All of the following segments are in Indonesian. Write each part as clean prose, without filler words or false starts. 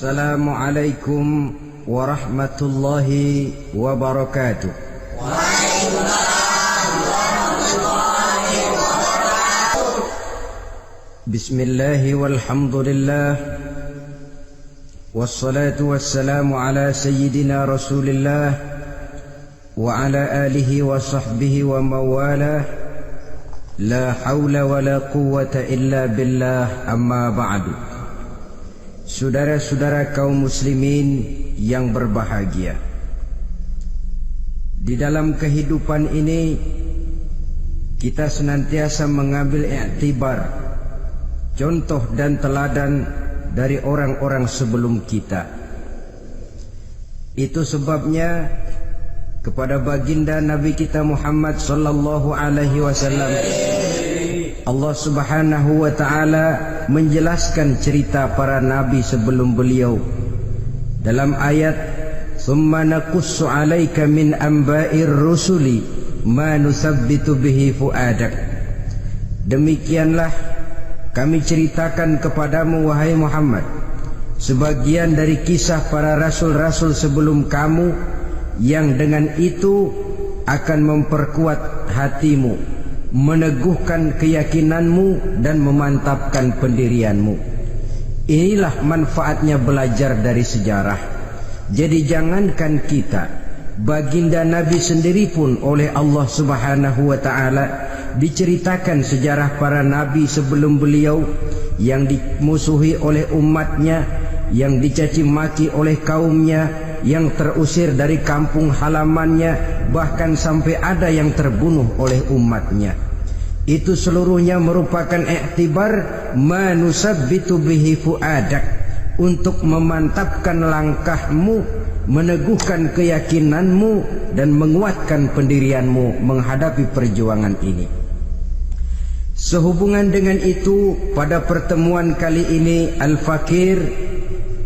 Assalamualaikum warahmatullahi wabarakatuh. Waalaikumsalam warahmatullahi wabarakatuh. Bismillahi walhamdulillah, wassalatu wassalamu ala sayyidina rasulillah wa ala alihi wa sahbihi wa mawalah. La hawla wa la quwwata illa billah, amma ba'du. Saudara-saudara kaum muslimin yang berbahagia, di dalam kehidupan ini kita senantiasa mengambil iktibar, contoh dan teladan dari orang-orang sebelum kita. Itu sebabnya kepada baginda Nabi kita Muhammad sallallahu alaihi wasallam Allah Subhanahu wa taala menjelaskan cerita para nabi sebelum beliau dalam ayat "Tsumma naqussu 'alaika min anba'ir rusuli ma nusabbitu bihi fu'adak." Demikianlah kami ceritakan kepadamu wahai Muhammad sebagian dari kisah para rasul-rasul sebelum kamu yang dengan itu akan memperkuat hatimu, meneguhkan keyakinanmu dan memantapkan pendirianmu. Inilah manfaatnya belajar dari sejarah. Jadi jangankan kita, baginda Nabi sendiri pun oleh Allah Subhanahu wa taala diceritakan sejarah para nabi sebelum beliau yang dimusuhi oleh umatnya, yang dicaci maki oleh kaumnya, yang terusir dari kampung halamannya, bahkan sampai ada yang terbunuh oleh umatnya. Itu seluruhnya merupakan iktibar manusabbitu bihi fu'adak, untuk memantapkan langkahmu, meneguhkan keyakinanmu dan menguatkan pendirianmu menghadapi perjuangan ini. Sehubungan dengan itu, pada pertemuan kali ini Al-Fakir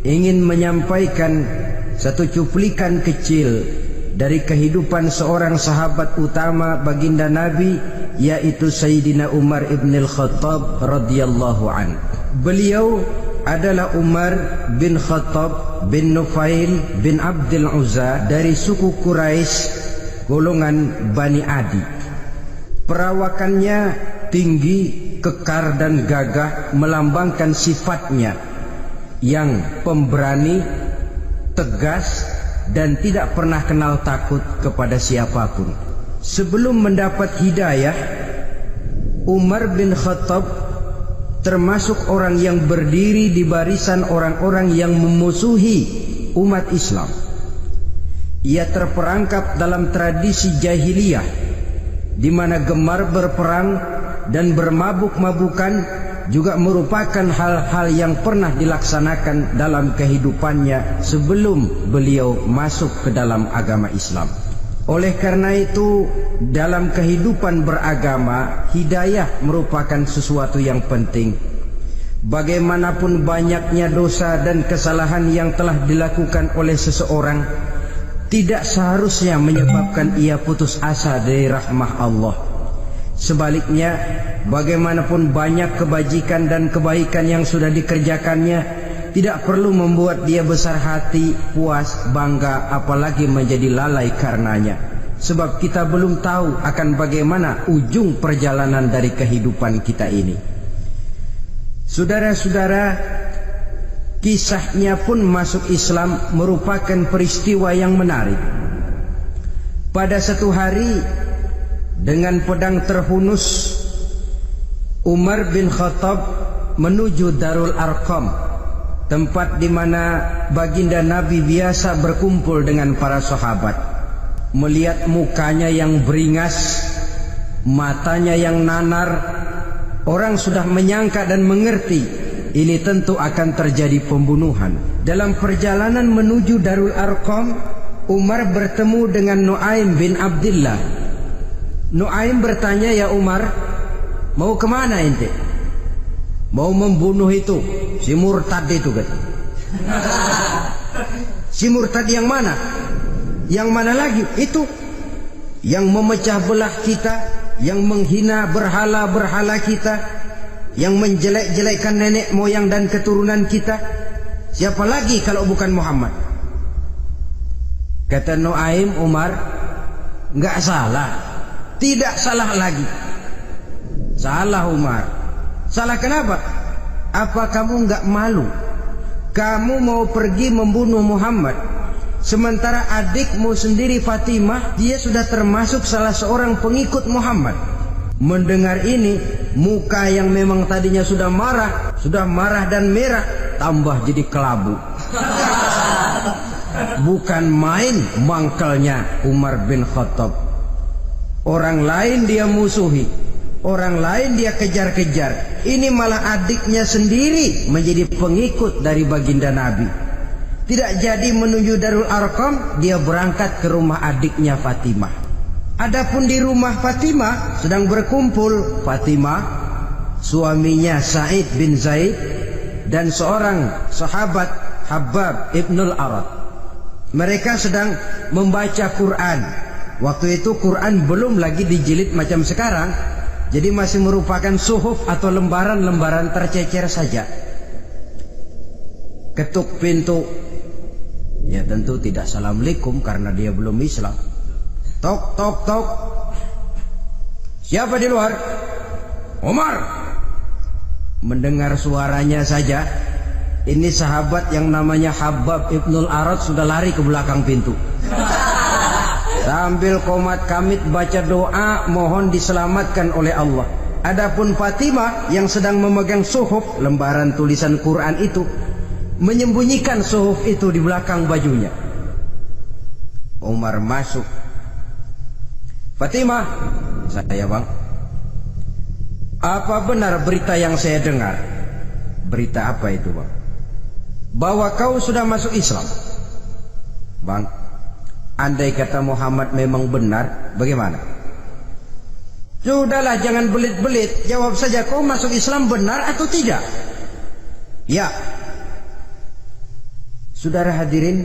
ingin menyampaikan satu cuplikan kecil dari kehidupan seorang sahabat utama baginda Nabi, yaitu Sayyidina Umar ibn al-Khattab radhiyallahu an. Beliau adalah Umar bin Khattab bin Nufail bin Abdul Uzza dari suku Quraisy golongan Bani Adi. Perawakannya tinggi, kekar dan gagah, melambangkan sifatnya yang pemberani, tegas dan tidak pernah kenal takut kepada siapapun. Sebelum mendapat hidayah, Umar bin Khattab termasuk orang yang berdiri di barisan orang-orang yang memusuhi umat Islam. Ia terperangkap dalam tradisi jahiliyah di mana gemar berperang dan bermabuk-mabukan juga merupakan hal-hal yang pernah dilaksanakan dalam kehidupannya sebelum beliau masuk ke dalam agama Islam. Oleh karena itu, dalam kehidupan beragama, hidayah merupakan sesuatu yang penting. Bagaimanapun banyaknya dosa dan kesalahan yang telah dilakukan oleh seseorang, tidak seharusnya menyebabkan ia putus asa dari rahmah Allah. Sebaliknya, bagaimanapun banyak kebajikan dan kebaikan yang sudah dikerjakannya, tidak perlu membuat dia besar hati, puas, bangga, apalagi menjadi lalai karenanya. Sebab kita belum tahu akan bagaimana ujung perjalanan dari kehidupan kita ini. Saudara-saudara, kisahnya pun masuk Islam merupakan peristiwa yang menarik. Pada satu hari, dengan pedang terhunus, Umar bin Khattab menuju Darul Arqam, tempat di mana baginda Nabi biasa berkumpul dengan para sahabat. Melihat mukanya yang beringas, matanya yang nanar, orang sudah menyangka dan mengerti ini tentu akan terjadi pembunuhan. Dalam perjalanan menuju Darul Arqam, Umar bertemu dengan Nuaim bin Abdullah. Nuaim bertanya, "Ya Umar, mau kemana ente?" "Mau membunuh itu, si murtad itu," kata. "Si murtad yang mana?" "Yang mana lagi? Itu yang memecah belah kita, yang menghina berhala-berhala kita, yang menjelek-jelekkan nenek moyang dan keturunan kita. Siapa lagi kalau bukan Muhammad? Kata Nuaim, Umar, enggak salah. Tidak salah lagi. Salah Umar. Salah kenapa? Apa kamu enggak malu? Kamu mau pergi membunuh Muhammad, sementara adikmu sendiri Fatimah, dia sudah termasuk salah seorang pengikut Muhammad. Mendengar ini, muka yang memang tadinya sudah marah dan merah, tambah jadi kelabu. Bukan main mangkelnya Umar bin Khattab. Orang lain dia musuhi, orang lain dia kejar-kejar. Ini malah adiknya sendiri menjadi pengikut dari baginda Nabi. Tidak jadi menuju Darul Arqam, dia berangkat ke rumah adiknya Fatimah. Adapun di rumah Fatimah sedang berkumpul Fatimah, suaminya Sa'id bin Zaid, dan seorang sahabat Habbab ibnul Arad. Mereka sedang membaca Quran. Waktu itu Quran belum lagi dijilid macam sekarang, jadi masih merupakan suhuf atau lembaran-lembaran tercecer saja. Ketuk pintu. Ya tentu tidak assalamualaikum karena dia belum Islam. Tok, tok, tok. Siapa di luar? Umar. Mendengar suaranya saja, ini sahabat yang namanya Habbab ibnul Arad sudah lari ke belakang pintu. Sambil komat kamit baca doa mohon diselamatkan oleh Allah. Adapun Fatimah yang sedang memegang suhuf, lembaran tulisan Quran itu, menyembunyikan suhuf itu di belakang bajunya. Umar masuk. Fatimah, saya bang. Apa benar berita yang saya dengar? Berita apa itu bang? Bahwa kau sudah masuk Islam. Bang, andai kata Muhammad memang benar, bagaimana? Sudahlah, jangan belit-belit. Jawab saja, kau masuk Islam benar atau tidak? Ya. Saudara hadirin,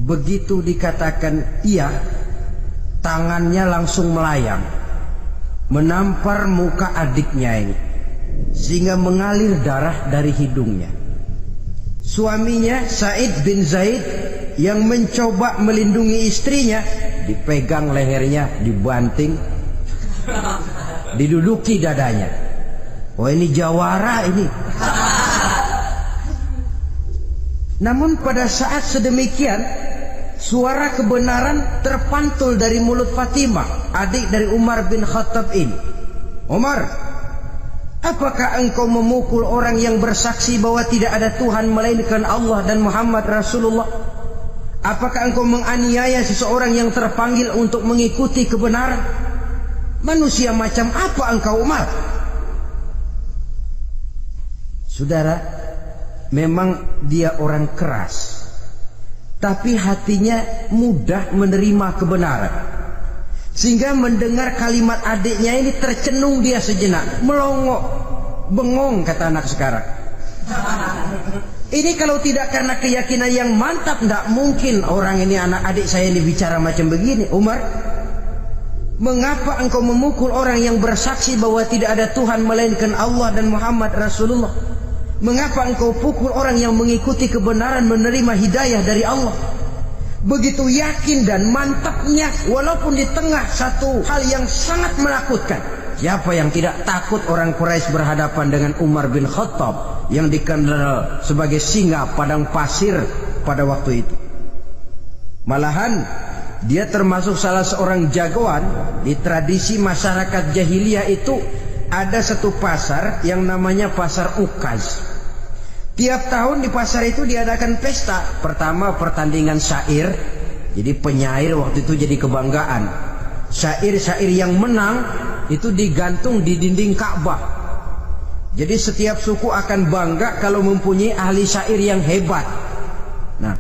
begitu dikatakan iya, tangannya langsung melayang, menampar muka adiknya ini, sehingga mengalir darah dari hidungnya. Suaminya Sa'id bin Zaid yang mencoba melindungi istrinya, dipegang lehernya, dibanting, diduduki dadanya. Oh, ini jawara ini. Namun pada saat sedemikian, suara kebenaran terpantul dari mulut Fatimah, adik dari Umar bin Khattab ini. Umar, apakah engkau memukul orang yang bersaksi bahwa tidak ada Tuhan melainkan Allah dan Muhammad Rasulullah? Apakah engkau menganiaya seseorang yang terpanggil untuk mengikuti kebenaran? Manusia macam apa engkau, Umar? Saudara, memang dia orang keras, tapi hatinya mudah menerima kebenaran. Sehingga mendengar kalimat adiknya ini tercenung dia sejenak, melongo, bengong kata anak sekarang. Ini kalau tidak karena keyakinan yang mantap, tidak mungkin orang ini, anak adik saya ini bicara macam begini. Umar, mengapa engkau memukul orang yang bersaksi bahwa tidak ada Tuhan melainkan Allah dan Muhammad Rasulullah? Mengapa engkau pukul orang yang mengikuti kebenaran, menerima hidayah dari Allah? Begitu yakin dan mantapnya, walaupun di tengah satu hal yang sangat menakutkan. Siapa yang tidak takut orang Quraisy berhadapan dengan Umar bin Khattab yang dikenal sebagai singa padang pasir pada waktu itu? Malahan dia termasuk salah seorang jagoan. Di tradisi masyarakat jahiliyah itu ada satu pasar yang namanya pasar Ukaz. Tiap tahun di pasar itu diadakan pesta. Pertama pertandingan syair. Jadi penyair waktu itu jadi kebanggaan. Syair-syair yang menang itu digantung di dinding Ka'bah. Jadi setiap suku akan bangga kalau mempunyai ahli syair yang hebat. Nah,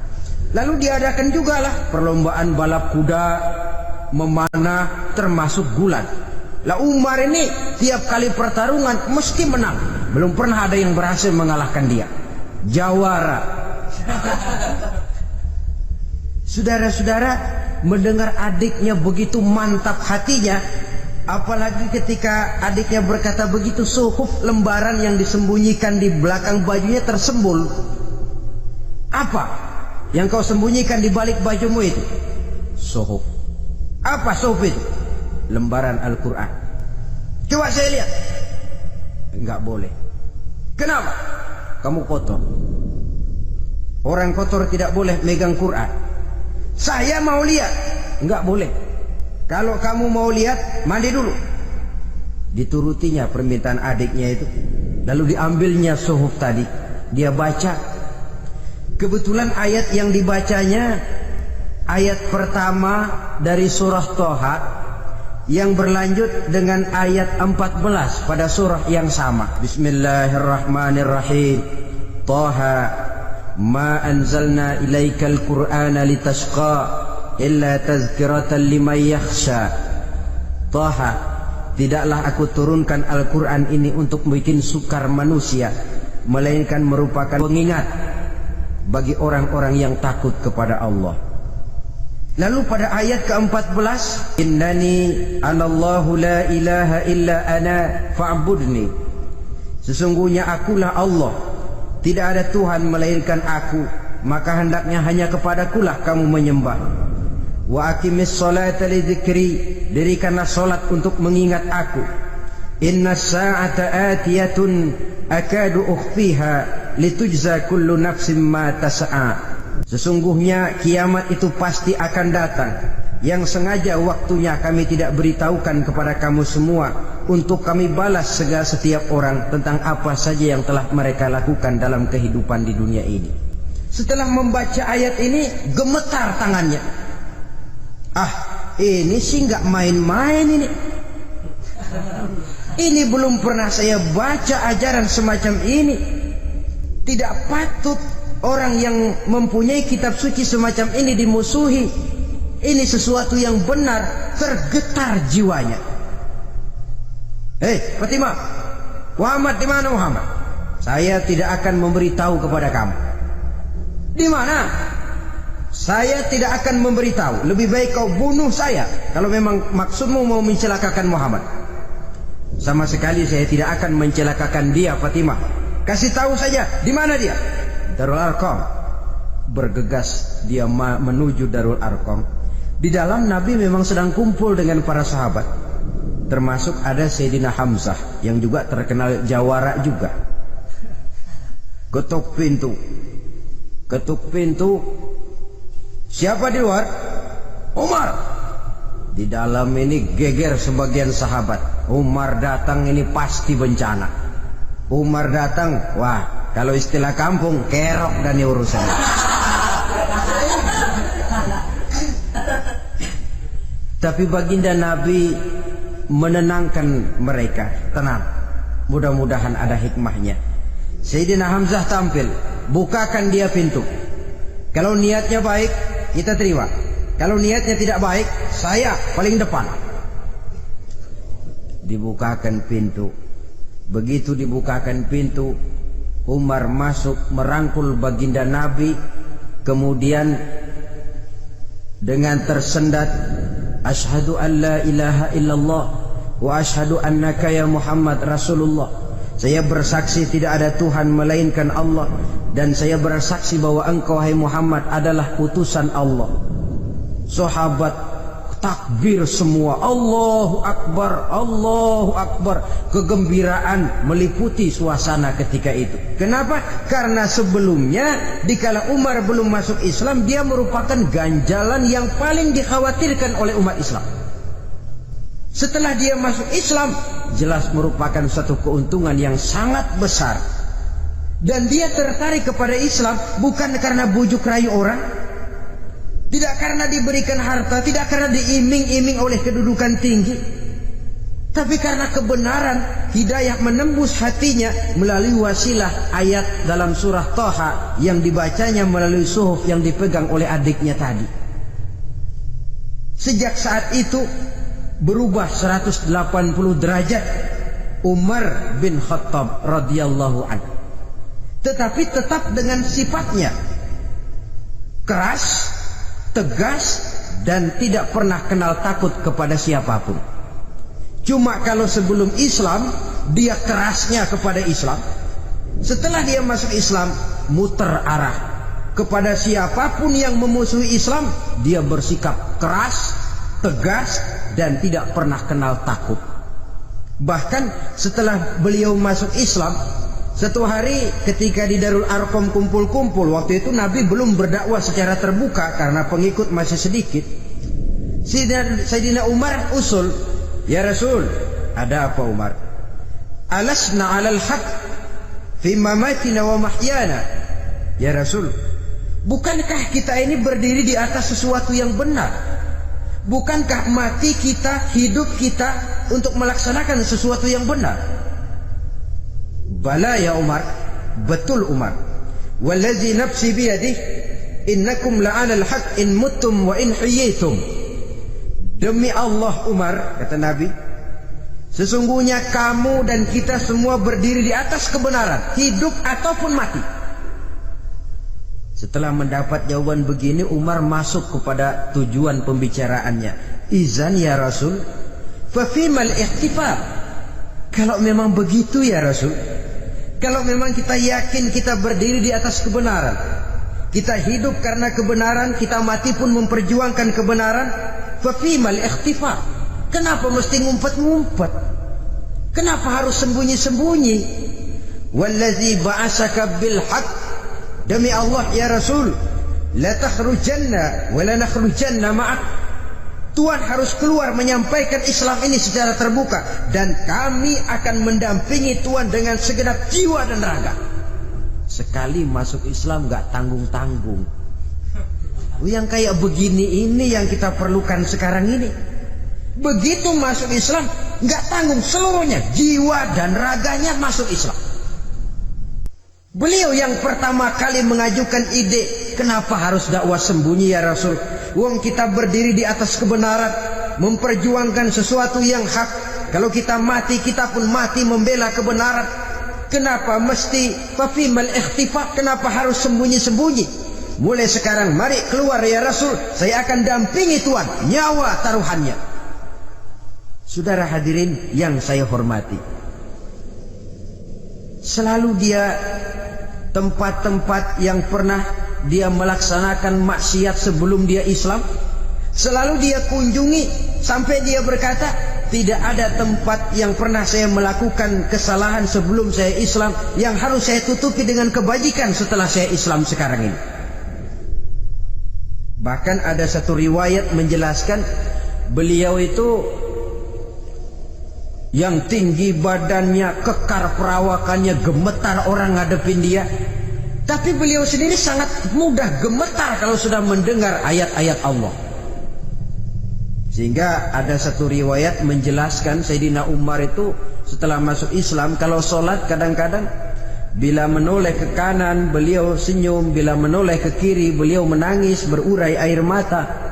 lalu diadakan juga lah perlombaan balap kuda, memanah, termasuk gulat. Lah Umar ini tiap kali pertarungan mesti menang. Belum pernah ada yang berhasil mengalahkan dia. Jawara. Saudara-saudara, mendengar adiknya begitu mantap hatinya, apalagi ketika adiknya berkata begitu, suhuf lembaran yang disembunyikan di belakang bajunya tersembul. Apa yang kau sembunyikan di balik bajumu itu? Suhuf. Apa suhuf itu? Lembaran Al-Quran. Coba saya lihat. Enggak boleh. Kenapa? Kamu kotor. Orang kotor tidak boleh megang Quran. Saya mau lihat. Enggak boleh. Kalau kamu mau lihat, mandi dulu. Diturutinya permintaan adiknya itu. Lalu diambilnya suhuf tadi. Dia baca. Kebetulan ayat yang dibacanya ayat pertama dari surah Toha yang berlanjut dengan ayat 14 pada surah yang sama. Bismillahirrahmanirrahim. Toha ma anzalna ilaikal qur'ana litashqa illa tazkiratan liman yakhsha. Toha, tidaklah aku turunkan Al-Quran ini untuk bikin sukar manusia, melainkan merupakan pengingat bagi orang-orang yang takut kepada Allah. Lalu pada ayat ke-14, innani anallahu la ilaha illa ana fa'budni. Sesungguhnya akulah Allah, tidak ada Tuhan melainkan aku, maka hendaknya hanya kepadakulah kamu menyembah. Wa aqimis sholata li dzikri, dirikanlah salat untuk mengingat aku. Inna sa'ata atiyatun akadu ukhfiha litujza kullu nafsin ma tas'a. Sesungguhnya kiamat itu pasti akan datang, yang sengaja waktunya kami tidak beritahukan kepada kamu semua, untuk kami balas segala setiap orang tentang apa saja yang telah mereka lakukan dalam kehidupan di dunia ini. Setelah membaca ayat ini, gemetar tangannya. Ini sih nggak main-main ini. Ini belum pernah saya baca ajaran semacam ini. Tidak patut orang yang mempunyai kitab suci semacam ini dimusuhi. Ini sesuatu yang benar. Tergetar jiwanya. Fatimah, Muhammad di mana Muhammad? Saya tidak akan memberitahu kepada kamu. Di mana? Saya tidak akan memberitahu. Lebih baik kau bunuh saya kalau memang maksudmu mau mencelakakan Muhammad. Sama sekali saya tidak akan mencelakakan dia, Fatimah. Kasih tahu saja, di mana dia? Darul Arqam. Bergegas dia menuju Darul Arqam. Di dalam Nabi memang sedang kumpul dengan para sahabat. Termasuk ada Sayyidina Hamzah yang juga terkenal jawara juga. Ketuk pintu. Ketuk pintu. Siapa di luar? Umar. Di dalam ini geger sebagian sahabat. Umar datang ini pasti bencana. Umar datang, wah, kalau istilah kampung, kerok dan urusan. Tapi baginda Nabi menenangkan mereka. Tenang, mudah-mudahan ada hikmahnya. Sayyidina Hamzah tampil, bukakan dia pintu. Kalau niatnya baik, kita terima. Kalau niatnya tidak baik, saya paling depan. Dibukakan pintu. Begitu dibukakan pintu, Umar masuk merangkul baginda Nabi. Kemudian dengan tersendat, asyhadu an la ilaha illallah wa asyhadu annaka ya Muhammad Rasulullah. Saya bersaksi tidak ada Tuhan melainkan Allah, dan saya bersaksi bahwa engkau hai Muhammad adalah utusan Allah. Sahabat takbir semua, Allahu Akbar, Allahu Akbar. Kegembiraan meliputi suasana ketika itu. Kenapa? Karena sebelumnya dikala Umar belum masuk Islam, dia merupakan ganjalan yang paling dikhawatirkan oleh umat Islam. Setelah dia masuk Islam, jelas merupakan satu keuntungan yang sangat besar. Dan dia tertarik kepada Islam bukan karena bujuk rayu orang, tidak karena diberikan harta, tidak karena diiming-iming oleh kedudukan tinggi, tapi karena kebenaran, hidayah menembus hatinya melalui wasilah ayat dalam surah Toha yang dibacanya melalui suhuf yang dipegang oleh adiknya tadi. Sejak saat itu berubah 180 derajat Umar bin Khattab radhiyallahu anhu. Tetapi tetap dengan sifatnya keras, tegas, dan tidak pernah kenal takut kepada siapapun. Cuma kalau sebelum Islam dia kerasnya kepada Islam, setelah dia masuk Islam muter arah. kepada siapapun yang memusuhi Islam, dia bersikap keras, tegas, dan tidak pernah kenal takut. Bahkan setelah beliau masuk Islam, satu hari ketika di Darul Arqam kumpul-kumpul, waktu itu Nabi belum berdakwah secara terbuka karena pengikut masih sedikit. Sayyidina Umar usul, "Ya Rasul, ada apa Umar? Alasna 'alal haq fi mamatina wa mahyana?" Ya Rasul, bukankah kita ini berdiri di atas sesuatu yang benar? Bukankah mati kita, hidup kita untuk melaksanakan sesuatu yang benar? Bala ya Umar, betul Umar. Wallazi nafsi biyadih, innakum la'alal haq in muttum wa in hiyitum. Demi Allah Umar, kata Nabi, sesungguhnya kamu dan kita semua berdiri di atas kebenaran, hidup ataupun mati. Setelah mendapat jawaban begini, Umar masuk kepada tujuan pembicaraannya. Izan ya Rasul, fafimal ihtifal. Kalau memang begitu ya Rasul, kalau memang kita yakin kita berdiri di atas kebenaran, kita hidup karena kebenaran, kita mati pun memperjuangkan kebenaran, fafimal ihtifal. Kenapa mesti ngumpet-ngumpet? Kenapa harus sembunyi-sembunyi? Wallazi ba'asaka bil haqq, demi Allah ya Rasul, la takhrujanna wa la nakhrujanna ma'ak. Tuhan harus keluar menyampaikan Islam ini secara terbuka, dan kami akan mendampingi Tuhan dengan segenap jiwa dan raga. Sekali masuk Islam gak tanggung-tanggung. Yang kayak begini ini yang kita perlukan sekarang ini. Begitu masuk Islam gak tanggung seluruhnya, jiwa dan raganya masuk Islam. Beliau yang pertama kali mengajukan ide, kenapa harus dakwah sembunyi ya Rasul? Wong kita berdiri di atas kebenaran, memperjuangkan sesuatu yang hak. Kalau kita mati, kita pun mati membela kebenaran. Kenapa mesti fafimal ikhtifa? Kenapa harus sembunyi-sembunyi? Mulai sekarang mari keluar ya Rasul, saya akan dampingi Tuhan, nyawa taruhannya. Saudara hadirin yang saya hormati, selalu dia tempat-tempat yang pernah dia melaksanakan maksiat sebelum dia Islam, selalu dia kunjungi sampai dia berkata, tidak ada tempat yang pernah saya melakukan kesalahan sebelum saya Islam yang harus saya tutupi dengan kebajikan setelah saya Islam sekarang ini. Bahkan ada satu riwayat menjelaskan beliau itu yang tinggi badannya, kekar perawakannya, gemetar orang ngadepin dia. Tapi beliau sendiri sangat mudah gemetar kalau sudah mendengar ayat-ayat Allah. Sehingga ada satu riwayat menjelaskan Sayyidina Umar itu setelah masuk Islam, kalau sholat kadang-kadang bila menoleh ke kanan beliau senyum, bila menoleh ke kiri beliau menangis berurai air mata.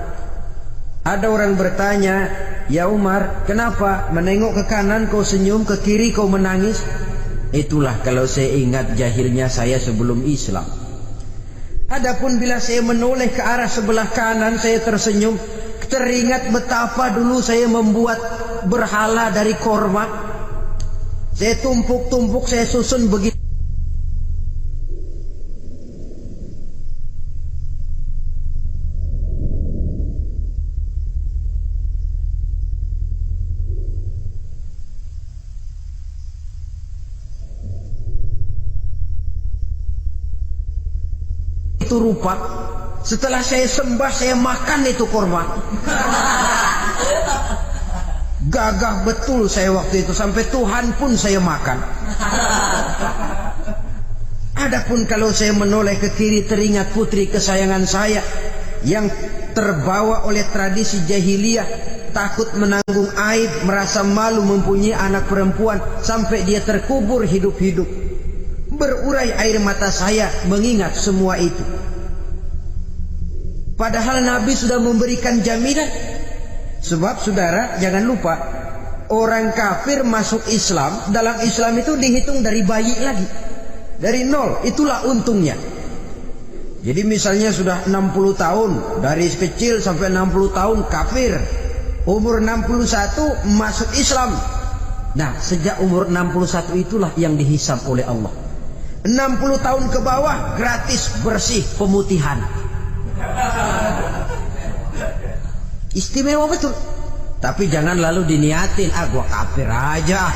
Ada orang bertanya, ya Umar, kenapa menengok ke kanan kau senyum, ke kiri kau menangis? Itulah kalau saya ingat jahilnya saya sebelum Islam. Adapun bila saya menoleh ke arah sebelah kanan saya tersenyum, teringat betapa dulu saya membuat berhala dari korma. Saya tumpuk-tumpuk, saya susun begitu. Itu rupa. Setelah saya sembah, saya makan itu korma. Gagah betul saya waktu itu, sampai Tuhan pun saya makan. Adapun kalau saya menoleh ke kiri, teringat putri kesayangan saya yang terbawa oleh tradisi jahiliyah, takut menanggung aib, merasa malu mempunyai anak perempuan, sampai dia terkubur hidup-hidup. Berurai air mata saya mengingat semua itu. Padahal Nabi sudah memberikan jaminan. Sebab saudara jangan lupa, orang kafir masuk Islam, dalam Islam itu dihitung dari bayi lagi, dari nol. Itulah untungnya. Jadi misalnya sudah 60 tahun, dari kecil sampai 60 tahun kafir, umur 61 masuk Islam. Nah, sejak umur 61 itulah yang dihisab oleh Allah. 60 tahun ke bawah gratis bersih pemutihan. Istimewa betul. Tapi jangan lalu diniatin, gua kafir aja.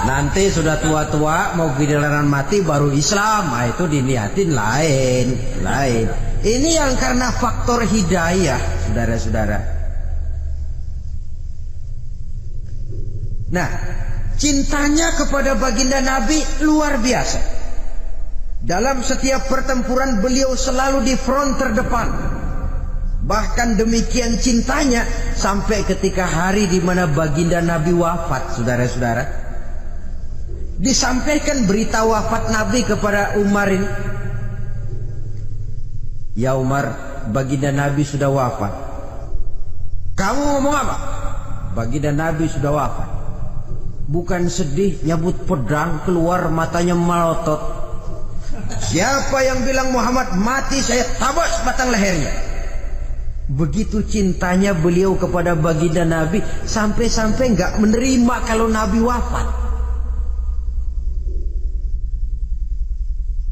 Nanti sudah tua-tua mau giliran mati baru Islam, itu diniatin lain. Ini yang karena faktor hidayah, saudara-saudara. Nah, cintanya kepada baginda Nabi luar biasa. Dalam setiap pertempuran beliau selalu di front terdepan. Bahkan demikian cintanya sampai ketika hari di mana baginda Nabi wafat, saudara-saudara. Disampaikan berita wafat Nabi kepada Umar ini. Ya Umar, baginda Nabi sudah wafat. Kamu ngomong apa? Baginda Nabi sudah wafat. Bukan sedih, nyabut pedang, keluar matanya melotot. Siapa yang bilang Muhammad mati, saya tabas batang lehernya. Begitu cintanya beliau kepada baginda Nabi, sampai-sampai nggak menerima kalau Nabi wafat.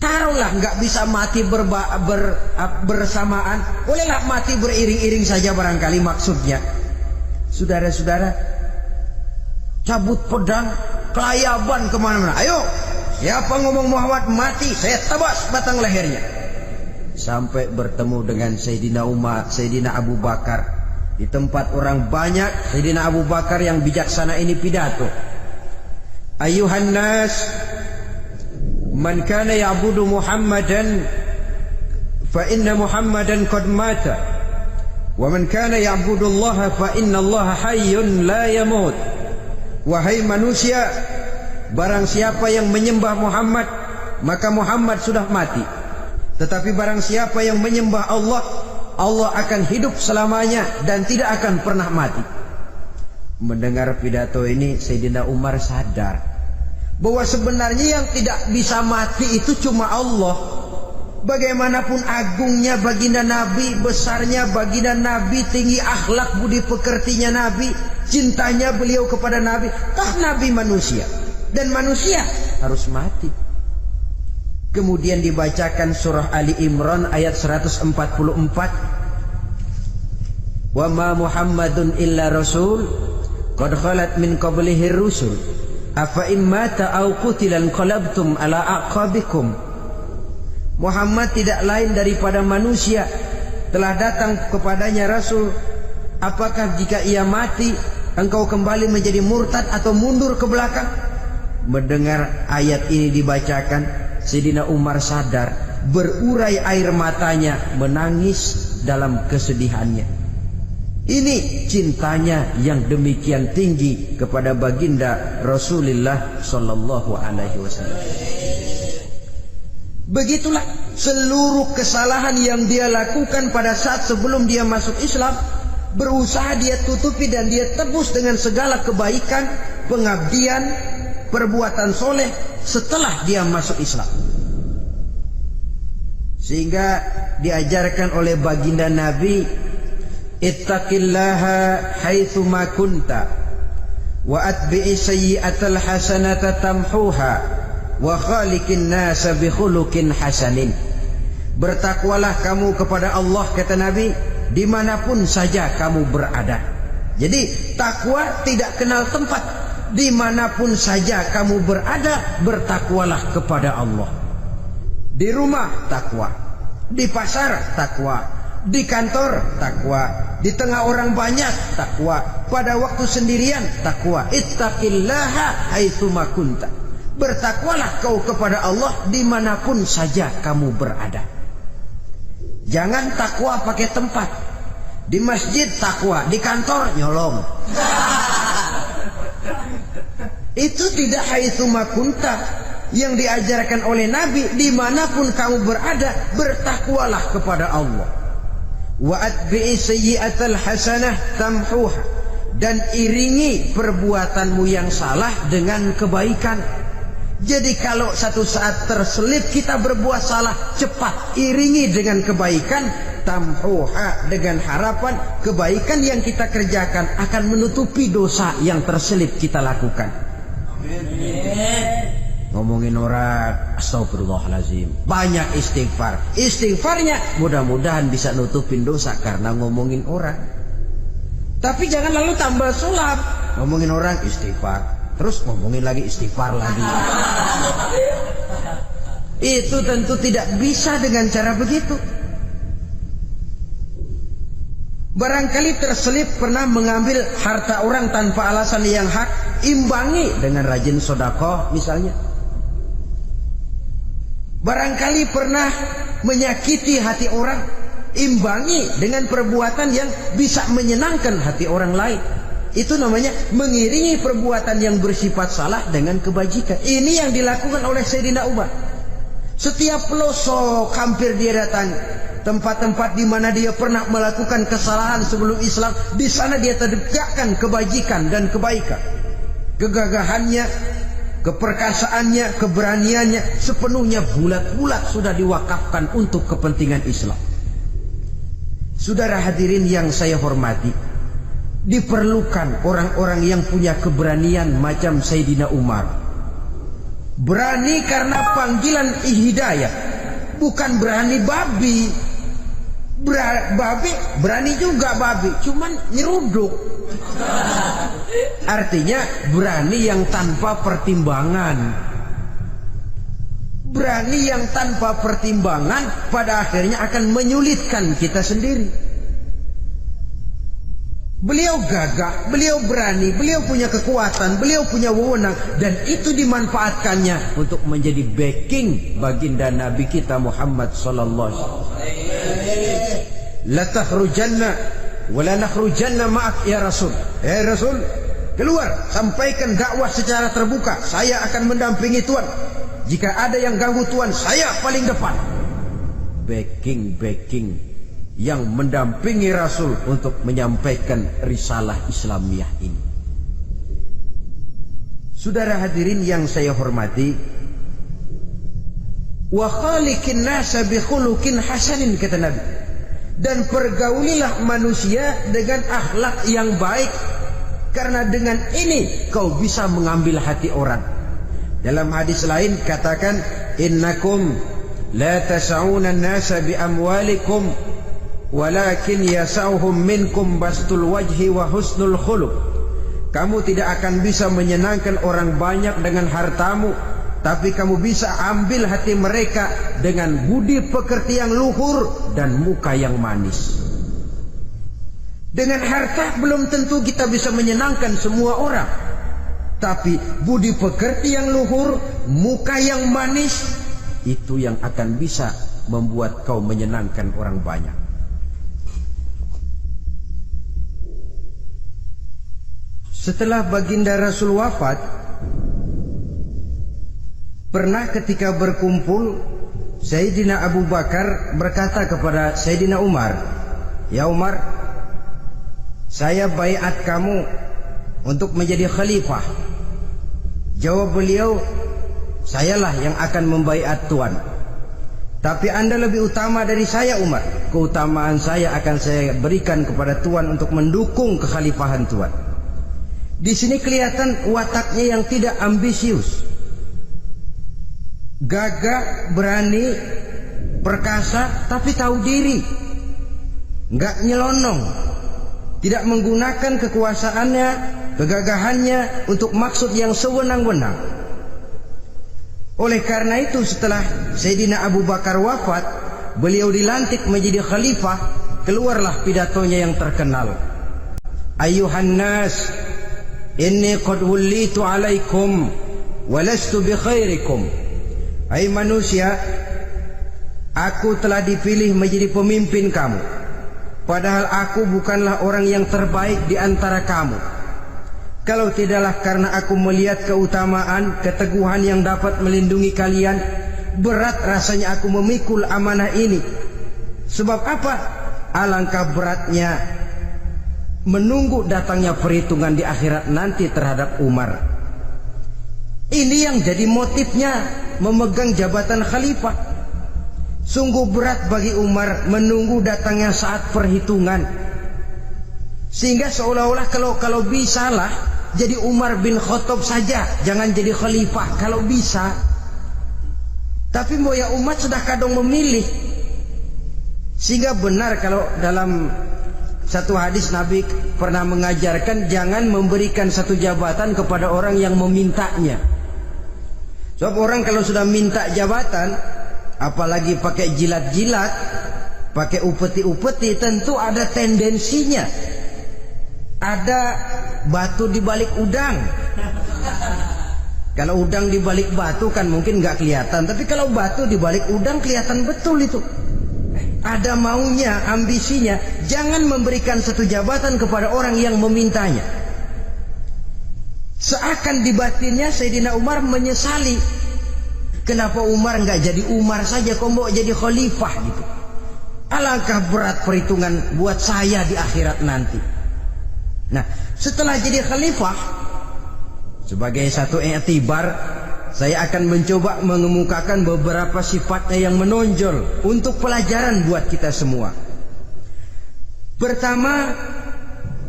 Taruhlah nggak bisa mati bersamaan, bolehlah mati beriring-iring saja barangkali maksudnya. Saudara-saudara, cabut pedang, kelayaban kemana-mana. Ayo, siapa ngomong Muhammad mati, saya tabas batang lehernya. Sampai bertemu dengan Sayyidina Umar, Sayyidina Abu Bakar. Di tempat orang banyak, Sayyidina Abu Bakar yang bijaksana ini pidato. Ayuhan nas, man kana ya'budu Muhammadan fa inna Muhammadan qad mata. Wa man kana ya'budu Allah fa inna Allah hayyun la yamut. Wahai manusia, barang siapa yang menyembah Muhammad, maka Muhammad sudah mati. Tetapi barang siapa yang menyembah Allah, Allah akan hidup selamanya dan tidak akan pernah mati. Mendengar pidato ini, Sayyidina Umar sadar bahwa sebenarnya yang tidak bisa mati itu cuma Allah. Bagaimanapun agungnya baginda Nabi, besarnya baginda Nabi, tinggi akhlak budi pekertinya Nabi, cintanya beliau kepada Nabi, toh Nabi manusia dan manusia harus mati. Kemudian dibacakan surah Ali Imran ayat 144. Wa ma Muhammadun illa rasul qad khalat min qablihi rusul afa in mata aw qutila qalabtum ala aqabikum. Muhammad tidak lain daripada manusia, telah datang kepadanya rasul. Apakah jika ia mati engkau kembali menjadi murtad atau mundur ke belakang? Mendengar ayat ini dibacakan, Sayyidina Umar sadar, berurai air matanya, menangis dalam kesedihannya. Ini cintanya yang demikian tinggi kepada baginda Rasulullah sallallahu alaihi wasallam. Begitulah seluruh kesalahan yang dia lakukan pada saat sebelum dia masuk Islam, berusaha dia tutupi dan dia tebus dengan segala kebaikan, pengabdian, perbuatan soleh setelah dia masuk Islam. Sehingga diajarkan oleh baginda Nabi, ittaqillaha haitsu ma kunta wa atbi'i sayyi'atal hasanata tamhuha wa khaliqin nasa bi khuluqin hasanin. Bertakwalah kamu kepada Allah, kata Nabi, dimanapun saja kamu berada. Jadi takwa tidak kenal tempat. Dimanapun saja kamu berada, bertakwalah kepada Allah. Di rumah takwa, di pasar takwa, di kantor takwa, di tengah orang banyak takwa, pada waktu sendirian takwa. Ittaqillaha haitsu ma kunta. Bertakwalah kau kepada Allah dimanapun saja kamu berada. Jangan takwa pakai tempat. Di masjid takwa, di kantor nyolong. Itu tidak haitsu ma kunta yang diajarkan oleh Nabi. Dimanapun kamu berada, bertakwalah kepada Allah. Wa atbi'i sayyi'atal hasanah tamhuha. Dan iringi perbuatanmu yang salah dengan kebaikan. Jadi kalau satu saat terselip kita berbuat salah, cepat iringi dengan kebaikan. Tamhuha, dengan harapan kebaikan yang kita kerjakan akan menutupi dosa yang terselip kita lakukan. Amin. ngomongin orang, astagfirullahalazim, banyak istighfar. Istighfarnya mudah-mudahan bisa nutupin dosa karena ngomongin orang. Tapi jangan lalu tambah sulap, ngomongin orang istighfar, terus ngomongin lagi istighfar lagi. Itu tentu tidak bisa dengan cara begitu. Barangkali terselip pernah mengambil harta orang tanpa alasan yang hak, imbangi dengan rajin sedekah misalnya. Barangkali pernah menyakiti hati orang, imbangi dengan perbuatan yang bisa menyenangkan hati orang lain. Itu namanya mengiringi perbuatan yang bersifat salah dengan kebajikan. Ini yang dilakukan oleh Sayyidina Umar. Setiap pelosok hampir dia datang, tempat-tempat di mana dia pernah melakukan kesalahan sebelum Islam, di sana dia tegakkan kebajikan dan kebaikan. Kegagahannya, keperkasaannya, keberaniannya sepenuhnya bulat-bulat sudah diwakafkan untuk kepentingan Islam. Saudara hadirin yang saya hormati, diperlukan orang-orang yang punya keberanian macam Sayyidina Umar. Berani karena panggilan hidayah, bukan berani babi. Babi berani juga babi, cuman nyeruduk. Artinya berani yang tanpa pertimbangan. Berani yang tanpa pertimbangan pada akhirnya akan menyulitkan kita sendiri. Beliau gagah, beliau berani, beliau punya kekuatan, beliau punya wewenang, dan itu dimanfaatkannya untuk menjadi backing baginda Nabi kita Muhammad sallallahu alaihi wasallam. La takhrujanna wa la nakhrujanna ma'ak ya Rasul. Rasul, keluar, sampaikan dakwah secara terbuka. Saya akan mendampingi Tuhan. Jika ada yang ganggu Tuhan, saya paling depan. Backing yang mendampingi Rasul untuk menyampaikan risalah Islamiyah ini. Saudara hadirin yang saya hormati, wa khaliqin nasa bi khuluqin hasanin, kata Nabi, dan pergaulilah manusia dengan akhlak yang baik, karena dengan ini kau bisa mengambil hati orang. Dalam hadis lain katakan, innakum la tas'una an-nasa bi amwalikum walakin yasauhum minkum bastul wajhi wa husnul khuluq. Kamu tidak akan bisa menyenangkan orang banyak dengan hartamu, tapi kamu bisa ambil hati mereka dengan budi pekerti yang luhur dan muka yang manis. Dengan harta belum tentu kita bisa menyenangkan semua orang, tapi budi pekerti yang luhur, muka yang manis, itu yang akan bisa membuat kau menyenangkan orang banyak. Setelah baginda Rasul wafat, pernah ketika berkumpul, Sayyidina Abu Bakar berkata kepada Sayyidina Umar, "Ya Umar, saya baiat kamu untuk menjadi khalifah." Jawab beliau, "Sayalah yang akan membaiat Tuan. Tapi Anda lebih utama dari saya Umar. Keutamaan saya akan saya berikan kepada Tuan untuk mendukung kekhalifahan Tuan." Di sini kelihatan wataknya yang tidak ambisius, gagah, berani, perkasa, tapi tahu diri, nggak nyelonong, tidak menggunakan kekuasaannya, kegagahannya untuk maksud yang sewenang-wenang. Oleh karena itu, setelah Sayyidina Abu Bakar wafat, beliau dilantik menjadi khalifah. Keluarlah pidatonya yang terkenal, "Ayyuhan nas, inni qad wullitu alaikum walastu bi khairikum." Hai manusia, aku telah dipilih menjadi pemimpin kamu, padahal aku bukanlah orang yang terbaik di antara kamu. Kalau tidaklah karena aku melihat keutamaan, keteguhan yang dapat melindungi kalian, berat rasanya aku memikul amanah ini. Sebab apa? Alangkah beratnya menunggu datangnya perhitungan di akhirat nanti terhadap Umar. Ini yang jadi motifnya memegang jabatan khalifah. Sungguh berat bagi Umar menunggu datangnya saat perhitungan, sehingga seolah-olah kalau bisalah jadi Umar bin Khattab saja, jangan jadi khalifah kalau bisa. Tapi moya umat sudah kadang memilih. Sehingga benar kalau dalam satu hadis Nabi pernah mengajarkan jangan memberikan satu jabatan kepada orang yang memintanya. Sebab orang kalau sudah minta jabatan, apalagi pakai jilat-jilat, pakai upeti-upeti, tentu ada tendensinya. Ada batu di balik udang. Kalau udang di balik batu kan mungkin nggak kelihatan, tapi kalau batu di balik udang kelihatan betul itu. Ada maunya, ambisinya. Jangan memberikan satu jabatan kepada orang yang memintanya. Seakan di batinnya Sayyidina Umar menyesali. Kenapa Umar nggak jadi Umar saja, kok mau jadi khalifah gitu. Alangkah berat perhitungan buat saya di akhirat nanti. Nah, setelah jadi khalifah, sebagai satu i'tibar, saya akan mencoba mengemukakan beberapa sifatnya yang menonjol untuk pelajaran buat kita semua. Pertama,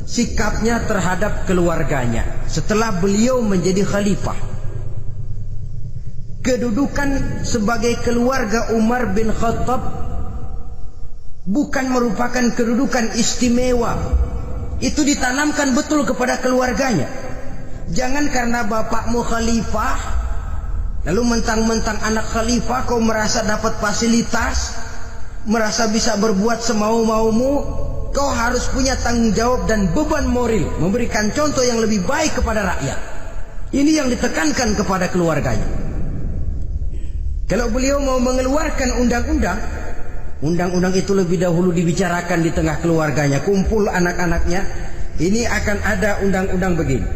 sikapnya terhadap keluarganya setelah beliau menjadi khalifah. Kedudukan sebagai keluarga Umar bin Khattab bukan merupakan kedudukan istimewa. Itu ditanamkan betul kepada keluarganya. Jangan karena bapakmu khalifah, lalu mentang-mentang anak khalifah kau merasa dapat fasilitas, merasa bisa berbuat semau-maumu. Kau harus punya tanggung jawab dan beban moral, memberikan contoh yang lebih baik kepada rakyat. Ini yang ditekankan kepada keluarganya. Kalau beliau mau mengeluarkan undang-undang, undang-undang itu lebih dahulu dibicarakan di tengah keluarganya, kumpul anak-anaknya. Ini akan ada undang-undang begini.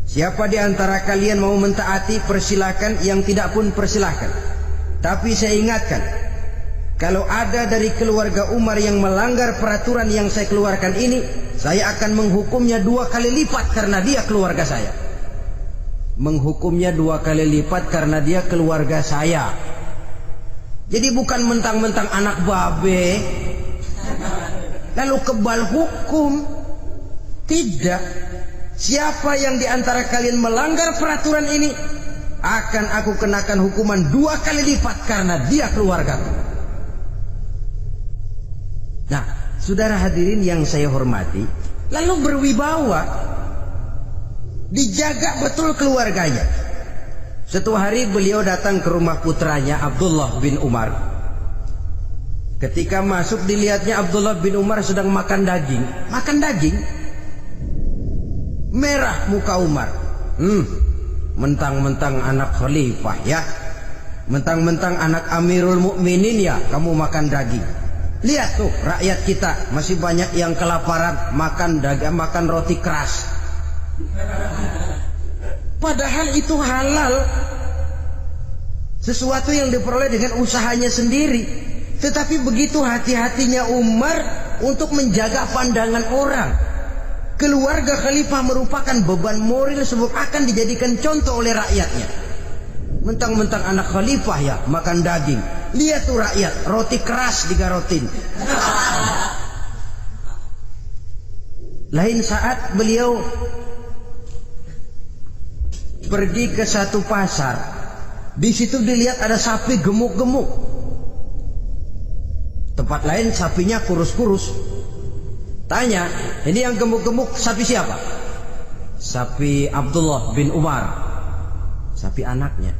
Siapa di antara kalian mau mentaati, persilakan. Yang tidak pun persilakan. Tapi saya ingatkan, kalau ada dari keluarga Umar yang melanggar peraturan yang saya keluarkan ini, saya akan menghukumnya 2 kali lipat karena dia keluarga saya. Menghukumnya 2 kali lipat karena dia keluarga saya. Jadi bukan mentang-mentang anak babe lalu kebal hukum. Tidak. Siapa yang di antara kalian melanggar peraturan ini, akan aku kenakan hukuman 2 kali lipat karena dia keluargaku. Nah, saudara hadirin yang saya hormati, lalu berwibawa, dijaga betul keluarganya. Suatu hari beliau datang ke rumah putranya Abdullah bin Umar. Ketika masuk dilihatnya Abdullah bin Umar sedang makan daging. Makan daging. Merah muka Umar. Mentang-mentang anak khalifah ya. Mentang-mentang anak Amirul Mukminin ya, kamu makan daging. Lihat tuh rakyat kita masih banyak yang kelaparan, makan daging, makan roti keras. Padahal itu halal. Sesuatu yang diperoleh dengan usahanya sendiri. Tetapi begitu hati-hatinya Umar untuk menjaga pandangan orang. Keluarga khalifah merupakan beban moral sebab akan dijadikan contoh oleh rakyatnya. Mentang-mentang anak khalifah ya makan daging. Lihat tuh rakyat, roti keras digarotin. Lain saat beliau pergi ke satu pasar. Di situ dilihat ada sapi gemuk-gemuk. Tempat lain sapinya kurus-kurus. Tanya, ini yang gemuk-gemuk sapi siapa? Sapi Abdullah bin Umar. Sapi anaknya.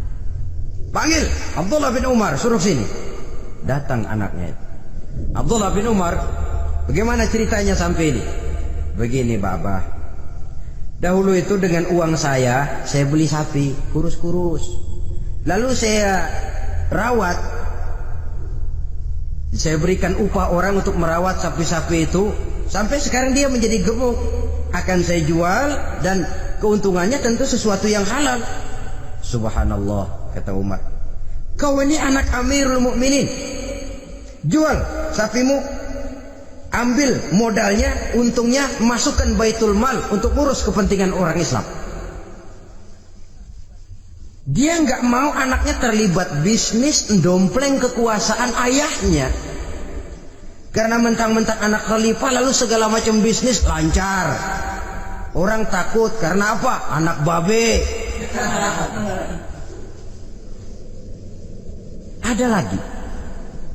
Panggil Abdullah bin Umar, suruh sini. Datang anaknya. Abdullah bin Umar, bagaimana ceritanya sampai ini? Begini Bapak. Dahulu itu dengan uang saya beli sapi kurus-kurus. Lalu saya rawat. Saya berikan upah orang untuk merawat sapi-sapi itu. Sampai sekarang dia menjadi gemuk. Akan saya jual dan keuntungannya tentu sesuatu yang halal. Subhanallah, kata Umar. Kau ini anak Amirul Mukminin. Jual sapimu. Ambil modalnya, untungnya masukkan Baitul Mal untuk urus kepentingan orang Islam. Dia nggak mau anaknya terlibat bisnis ndompleng kekuasaan ayahnya. Karena mentang-mentang anak khalifah lalu segala macam bisnis lancar. Orang takut karena apa? Anak babe. Ada lagi,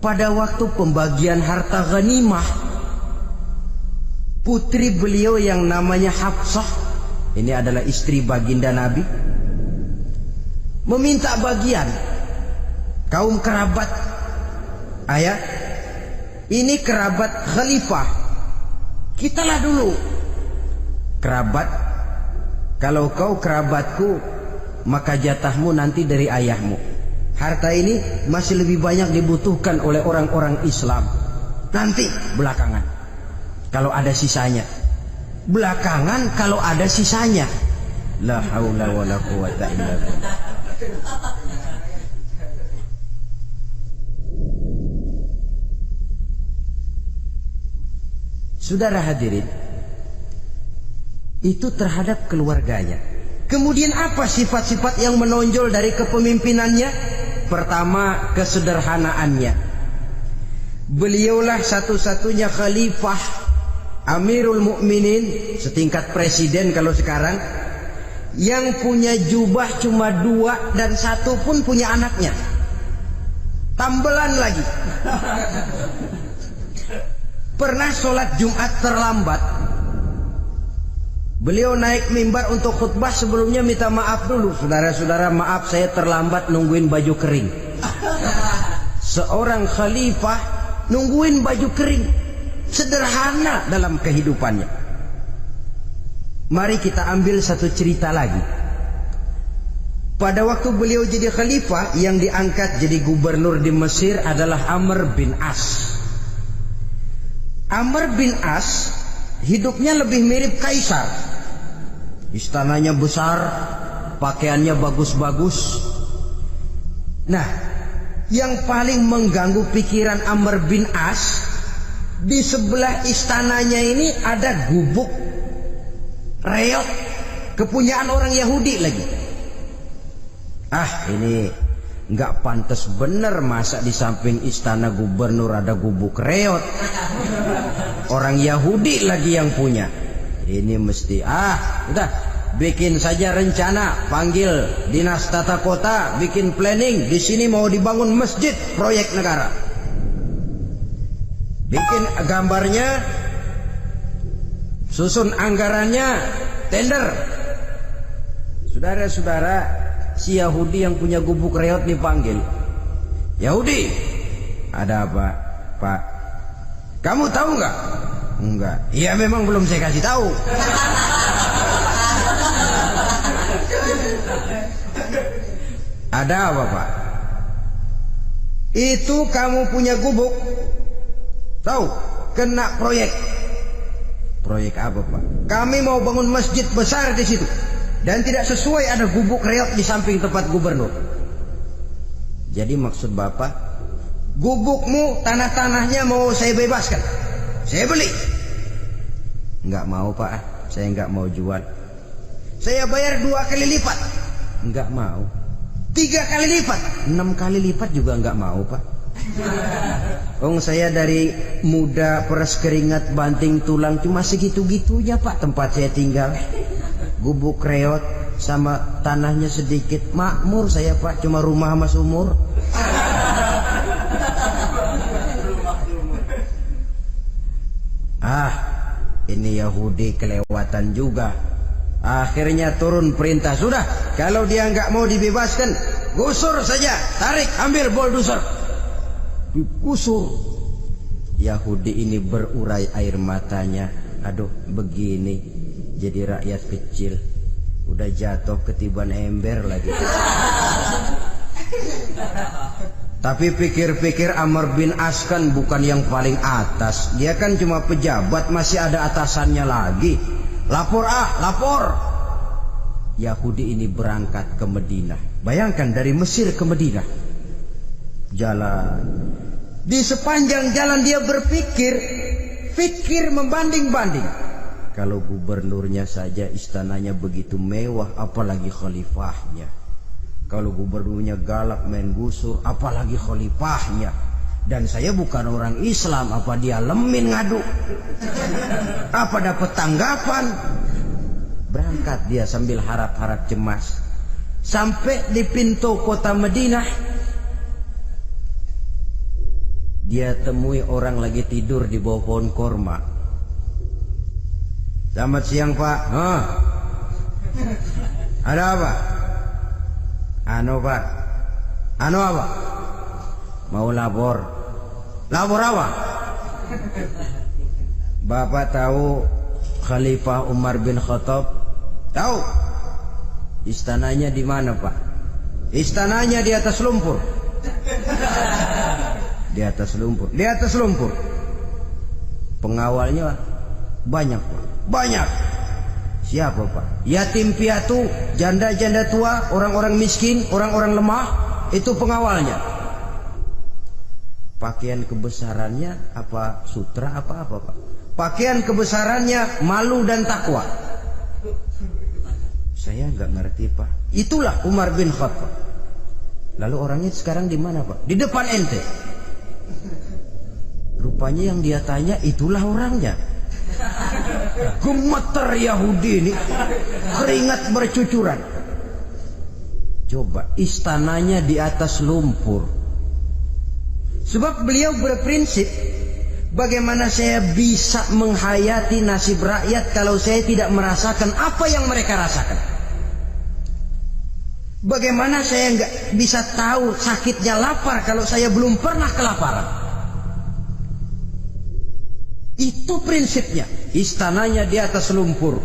pada waktu pembagian harta ghanimah, putri beliau yang namanya Hafsah, ini adalah istri baginda Nabi, meminta bagian. Kaum kerabat ayah, ini kerabat khalifah, kitalah dulu kerabat. Kalau kau kerabatku, maka jatahmu nanti dari ayahmu. Harta ini masih lebih banyak dibutuhkan oleh orang-orang Islam. Nanti belakangan, kalau ada sisanya. Belakangan kalau ada sisanya. La haula wala quwata illa billah. Saudara hadirin, itu terhadap keluarganya. Kemudian apa sifat-sifat yang menonjol dari kepemimpinannya? Pertama, kesederhanaannya. Beliaulah satu-satunya khalifah, Amirul Mukminin, setingkat presiden kalau sekarang, yang punya jubah cuma 2 dan 1 pun punya anaknya. Tambelan lagi. Pernah sholat Jumat terlambat, beliau naik mimbar untuk khutbah, sebelumnya minta maaf dulu. Saudara-saudara, maaf saya terlambat nungguin baju kering. Seorang khalifah nungguin baju kering. Sederhana dalam kehidupannya. Mari kita ambil satu cerita lagi. Pada waktu beliau jadi khalifah, yang diangkat jadi gubernur di Mesir adalah Amr bin As. Amr bin As hidupnya lebih mirip kaisar. Istananya besar, pakaiannya bagus-bagus. Nah, yang paling mengganggu pikiran Amr bin As, di sebelah istananya ini ada gubuk reot, kepunyaan orang Yahudi lagi. Ini nggak pantas bener, masa di samping istana gubernur ada gubuk reot. Orang Yahudi lagi yang punya. Ini mesti udah bikin saja rencana, panggil dinas tata kota, bikin planning. Di sini mau dibangun masjid, proyek negara. Bikin gambarnya, susun anggarannya, tender. Saudara-saudara, si Yahudi yang punya gubuk reot dipanggil. Yahudi, ada apa, Pak? Kamu tahu nggak? Enggak. Iya, memang belum saya kasih tahu. Ada apa, Pak? Itu kamu punya gubuk, tahu? Kena proyek. Proyek apa, Pak? Kami mau bangun masjid besar di situ, dan tidak sesuai ada gubuk reot di samping tempat gubernur. Jadi maksud Bapak, gubukmu, tanah-tanahnya mau saya bebaskan, saya beli. Enggak mau, Pak, saya enggak mau jual. Saya bayar 2 kali lipat. Enggak mau. 3 kali lipat, 6 kali lipat juga enggak mau, Pak. Saya dari muda peres keringat banting tulang cuma segitu-gitunya, Pak, tempat saya tinggal. Gubuk reot sama tanahnya sedikit, makmur saya, Pak, cuma rumah sama sumur. Ini Yahudi kelewatan juga. Akhirnya turun perintah, sudah, kalau dia nggak mau dibebaskan, gusur saja, tarik, ambil bulldozer, digusur. Yahudi ini berurai air matanya. Aduh, begini jadi rakyat kecil, udah jatuh ketiban ember lagi. Tapi pikir-pikir Amr bin As kan bukan yang paling atas. Dia kan cuma pejabat, masih ada atasannya lagi. Lapor, lapor. Yahudi ini berangkat ke Madinah. Bayangkan dari Mesir ke Madinah, jalan. Di sepanjang jalan dia berpikir membanding-banding. Kalau gubernurnya saja istananya begitu mewah, apalagi khalifahnya. Kalau gubernurnya galak main gusur, apalagi khalifahnya. Dan saya bukan orang Islam, apa dia lemin ngadu? Apa dapat tanggapan? Berangkat dia sambil harap-harap cemas. Sampai di pintu kota Madinah, dia temui orang lagi tidur di bawah pohon korma. Selamat siang Pak. Ada apa? Pak. Apa? Mau lapor. Lapor apa? Bapak tahu Khalifah Umar bin Khattab? Tahu. Istananya di mana Pak? Istananya di atas lumpur. Di atas lumpur. Di atas lumpur. Pengawalnya banyak Pak. Banyak. Siapa Pak? Yatim piatu, janda-janda tua, orang-orang miskin, orang-orang lemah. Itu pengawalnya. Pakaian kebesarannya apa sutra apa Pak? Pakaian kebesarannya malu dan takwa. Saya nggak ngerti Pak. Itulah Umar bin Khattab. Lalu orangnya sekarang di mana Pak? Di depan ente. Rupanya yang dia tanya itulah orangnya. Gemeter Yahudi ini, keringat bercucuran. Coba, istananya di atas lumpur. Sebab beliau berprinsip, bagaimana saya bisa menghayati nasib rakyat kalau saya tidak merasakan apa yang mereka rasakan? Bagaimana saya nggak bisa tahu sakitnya lapar kalau saya belum pernah kelaparan? Itu prinsipnya. Istananya di atas lumpur.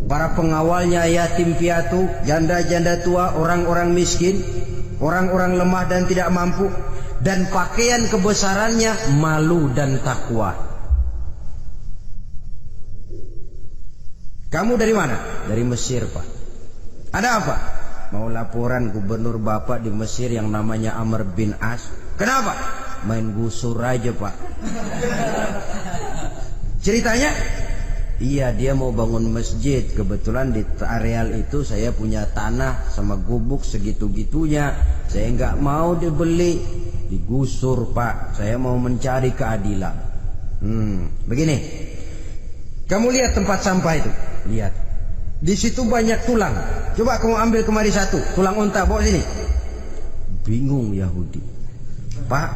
Para pengawalnya yatim piatu, janda-janda tua, orang-orang miskin, orang-orang lemah dan tidak mampu. Dan pakaian kebesarannya malu dan takwa. Kamu dari mana? Dari Mesir Pak. Ada apa? Mau laporan gubernur Bapak di Mesir yang namanya Amr bin As. Kenapa? Main gusur aja Pak. Ceritanya? Iya, dia mau bangun masjid. Kebetulan di areal itu saya punya tanah sama gubuk segitu-gitunya. Saya nggak mau dibeli, digusur Pak. Saya mau mencari keadilan. Begini. Kamu lihat tempat sampah itu? Lihat. Di situ banyak tulang. Coba kamu ambil kemari satu. Tulang unta, bawa sini. Bingung Yahudi. Pak,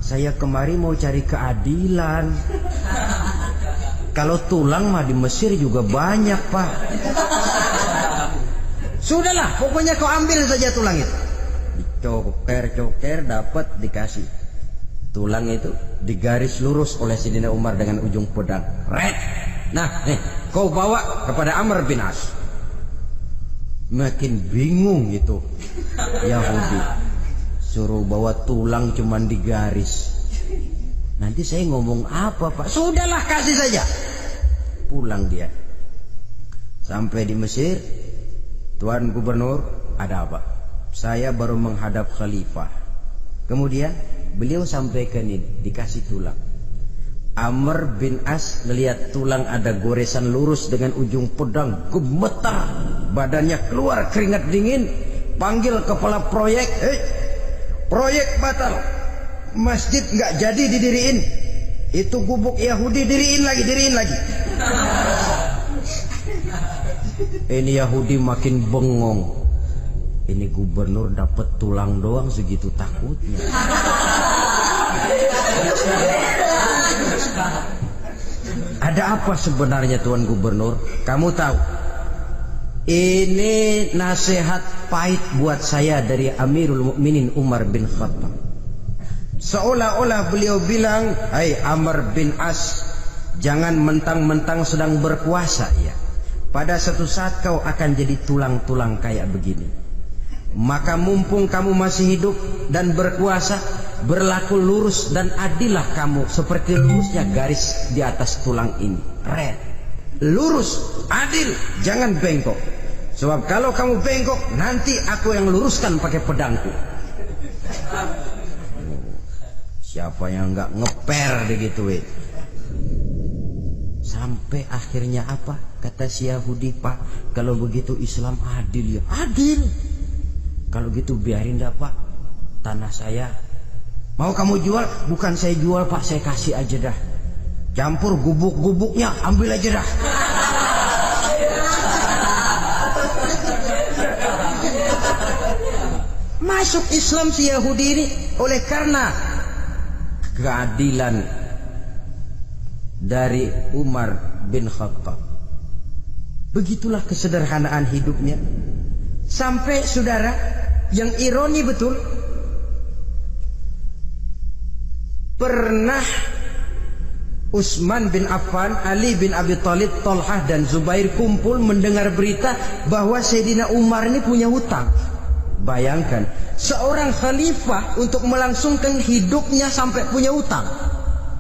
saya kemari mau cari keadilan. Kalau tulang mah di Mesir juga banyak Pak. Sudahlah, pokoknya kau ambil saja tulang itu. Dicoker-coker dapat dikasih. Tulang itu digaris lurus oleh Sayyidina Umar dengan ujung pedang. Red. Nah, nih, kau bawa kepada Amr bin As. Makin bingung itu Yahudi. Suruh bawa tulang cuman digaris. Nanti saya ngomong apa Pak? Sudahlah, kasih saja. Pulang dia. Sampai di Mesir. Tuan Gubernur, ada apa? Saya baru menghadap Khalifah. Kemudian beliau sampaikan ini, dikasih tulang. Amr bin As melihat tulang ada goresan lurus dengan ujung pedang, gemetar. Badannya keluar keringat dingin. Panggil kepala proyek. Proyek batal. Masjid nggak jadi didiriin. Itu gubuk Yahudi diriin lagi. Ini Yahudi makin bengong. Ini gubernur dapat tulang doang segitu takutnya. Ada apa sebenarnya Tuan Gubernur? Kamu tahu? Ini nasihat pahit buat saya dari Amirul Mukminin Umar bin Khattab. Seolah-olah beliau bilang, hai Amr bin As, jangan mentang-mentang sedang berkuasa ya. Pada suatu saat kau akan jadi tulang-tulang kayak begini. Maka mumpung kamu masih hidup dan berkuasa, berlaku lurus dan adillah kamu seperti lurusnya garis di atas tulang ini. Red. Lurus, adil, jangan bengkok. Sebab kalau kamu bengkok, nanti aku yang luruskan pakai pedangku. Siapa yang nggak ngeper digituin? Sampai akhirnya apa? Kata si Yahudi, Pak, kalau begitu Islam adil ya. Adil. Kalau gitu biarin dah Pak, tanah saya. Mau kamu jual? Bukan saya jual Pak, saya kasih aja dah. Campur gubuk-gubuknya, ambil aja dah. Masuk Islam si Yahudi ini oleh karena keadilan dari Umar bin Khattab. Begitulah kesederhanaan hidupnya. Sampai saudara, yang ironi betul, pernah Utsman bin Affan, Ali bin Abi Thalib, Thalhah dan Zubair kumpul mendengar berita bahwa Sayyidina Umar ini punya hutang. Bayangkan, seorang khalifah untuk melangsungkan hidupnya sampai punya hutang.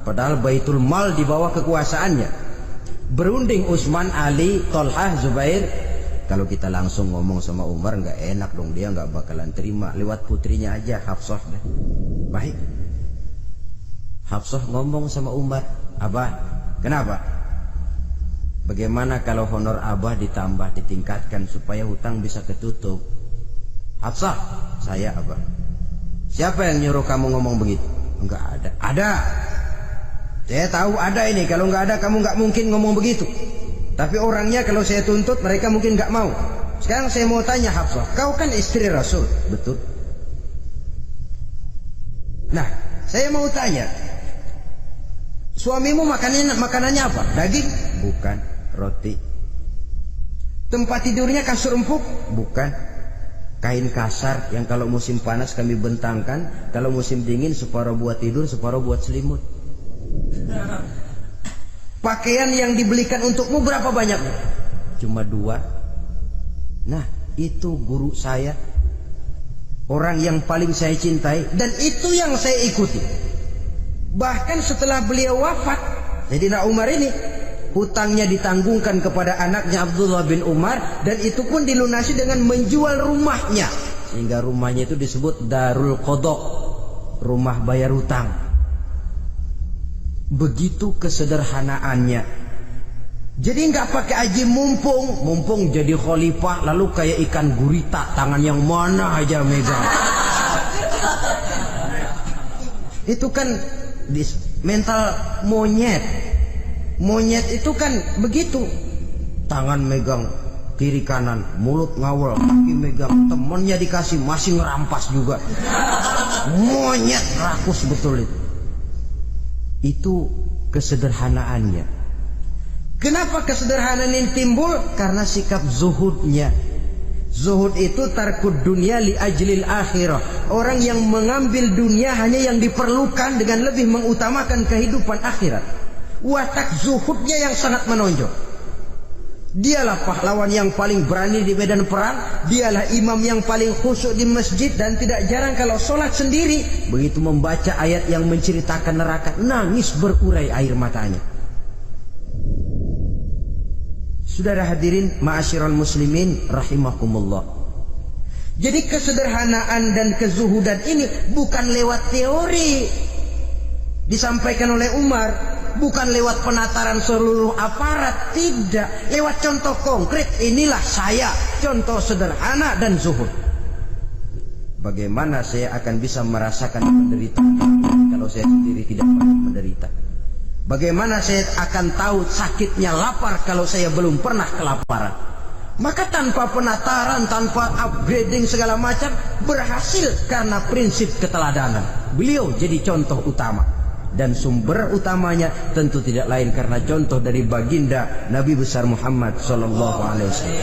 Padahal Baitul Mal di bawah kekuasaannya. Berunding Utsman, Ali, Thalhah, Zubair. Kalau kita langsung ngomong sama Umar nggak enak dong, dia nggak bakalan terima. Lewat putrinya aja, Hafsah. Baik. Hafsah ngomong sama Umar, Abah, kenapa? Bagaimana kalau honor Abah ditambah, ditingkatkan supaya hutang bisa ketutup? Hafsah, saya Abah. Siapa yang nyuruh kamu ngomong begitu? Enggak ada. Ada. Saya tahu ada ini. Kalau enggak ada, kamu enggak mungkin ngomong begitu. Tapi orangnya kalau saya tuntut, mereka mungkin enggak mau. Sekarang saya mau tanya Hafsah, kau kan istri Rasul, betul? Nah, saya mau tanya, suamimu makanannya apa? Daging? Bukan. Roti. Tempat tidurnya kasur empuk? Bukan. Kain kasar yang kalau musim panas kami bentangkan, kalau musim dingin separuh buat tidur, separuh buat selimut. Pakaian yang dibelikan untukmu berapa banyaknya? Cuma 2. Nah, itu guru saya, orang yang paling saya cintai, dan itu yang saya ikuti. Bahkan setelah beliau wafat, Sayyidina Umar ini hutangnya ditanggungkan kepada anaknya Abdullah bin Umar, dan itu pun dilunasi dengan menjual rumahnya, sehingga rumahnya itu disebut Darul Qadha, rumah bayar hutang. Begitu kesederhanaannya. Jadi nggak pakai aji mumpung jadi khalifah lalu kayak ikan gurita, tangan yang mana aja megang. Itu kan mental monyet. Monyet itu kan begitu, tangan megang kiri kanan, mulut ngawal, kaki megang, temennya dikasih masih ngerampas juga. Monyet rakus betul itu. Itu kesederhanaannya. Kenapa kesederhanaan ini timbul? Karena sikap zuhudnya. Zuhud itu tarkud dunia li ajlil akhirah. Orang yang mengambil dunia hanya yang diperlukan dengan lebih mengutamakan kehidupan akhirat. Watak zuhudnya yang sangat menonjol. Dialah pahlawan yang paling berani di medan perang. Dialah imam yang paling khusyuk di masjid. Dan tidak jarang kalau sholat sendiri, begitu membaca ayat yang menceritakan neraka, nangis berurai air matanya. Saudara hadirin ma'asyiral muslimin rahimakumullah. Jadi kesederhanaan dan kezuhudan ini bukan lewat teori disampaikan oleh Umar, bukan lewat penataran seluruh aparat, tidak, lewat contoh konkret. Inilah saya, contoh sederhana dan zuhud. Bagaimana saya akan bisa merasakan penderitaan kalau saya sendiri tidak pernah menderita? Bagaimana saya akan tahu sakitnya lapar kalau saya belum pernah kelaparan? Maka tanpa penataran, tanpa upgrading segala macam, berhasil karena prinsip keteladanan. Beliau jadi contoh utama. Dan sumber utamanya tentu tidak lain karena contoh dari baginda Nabi besar Muhammad sallallahu alaihi wasallam.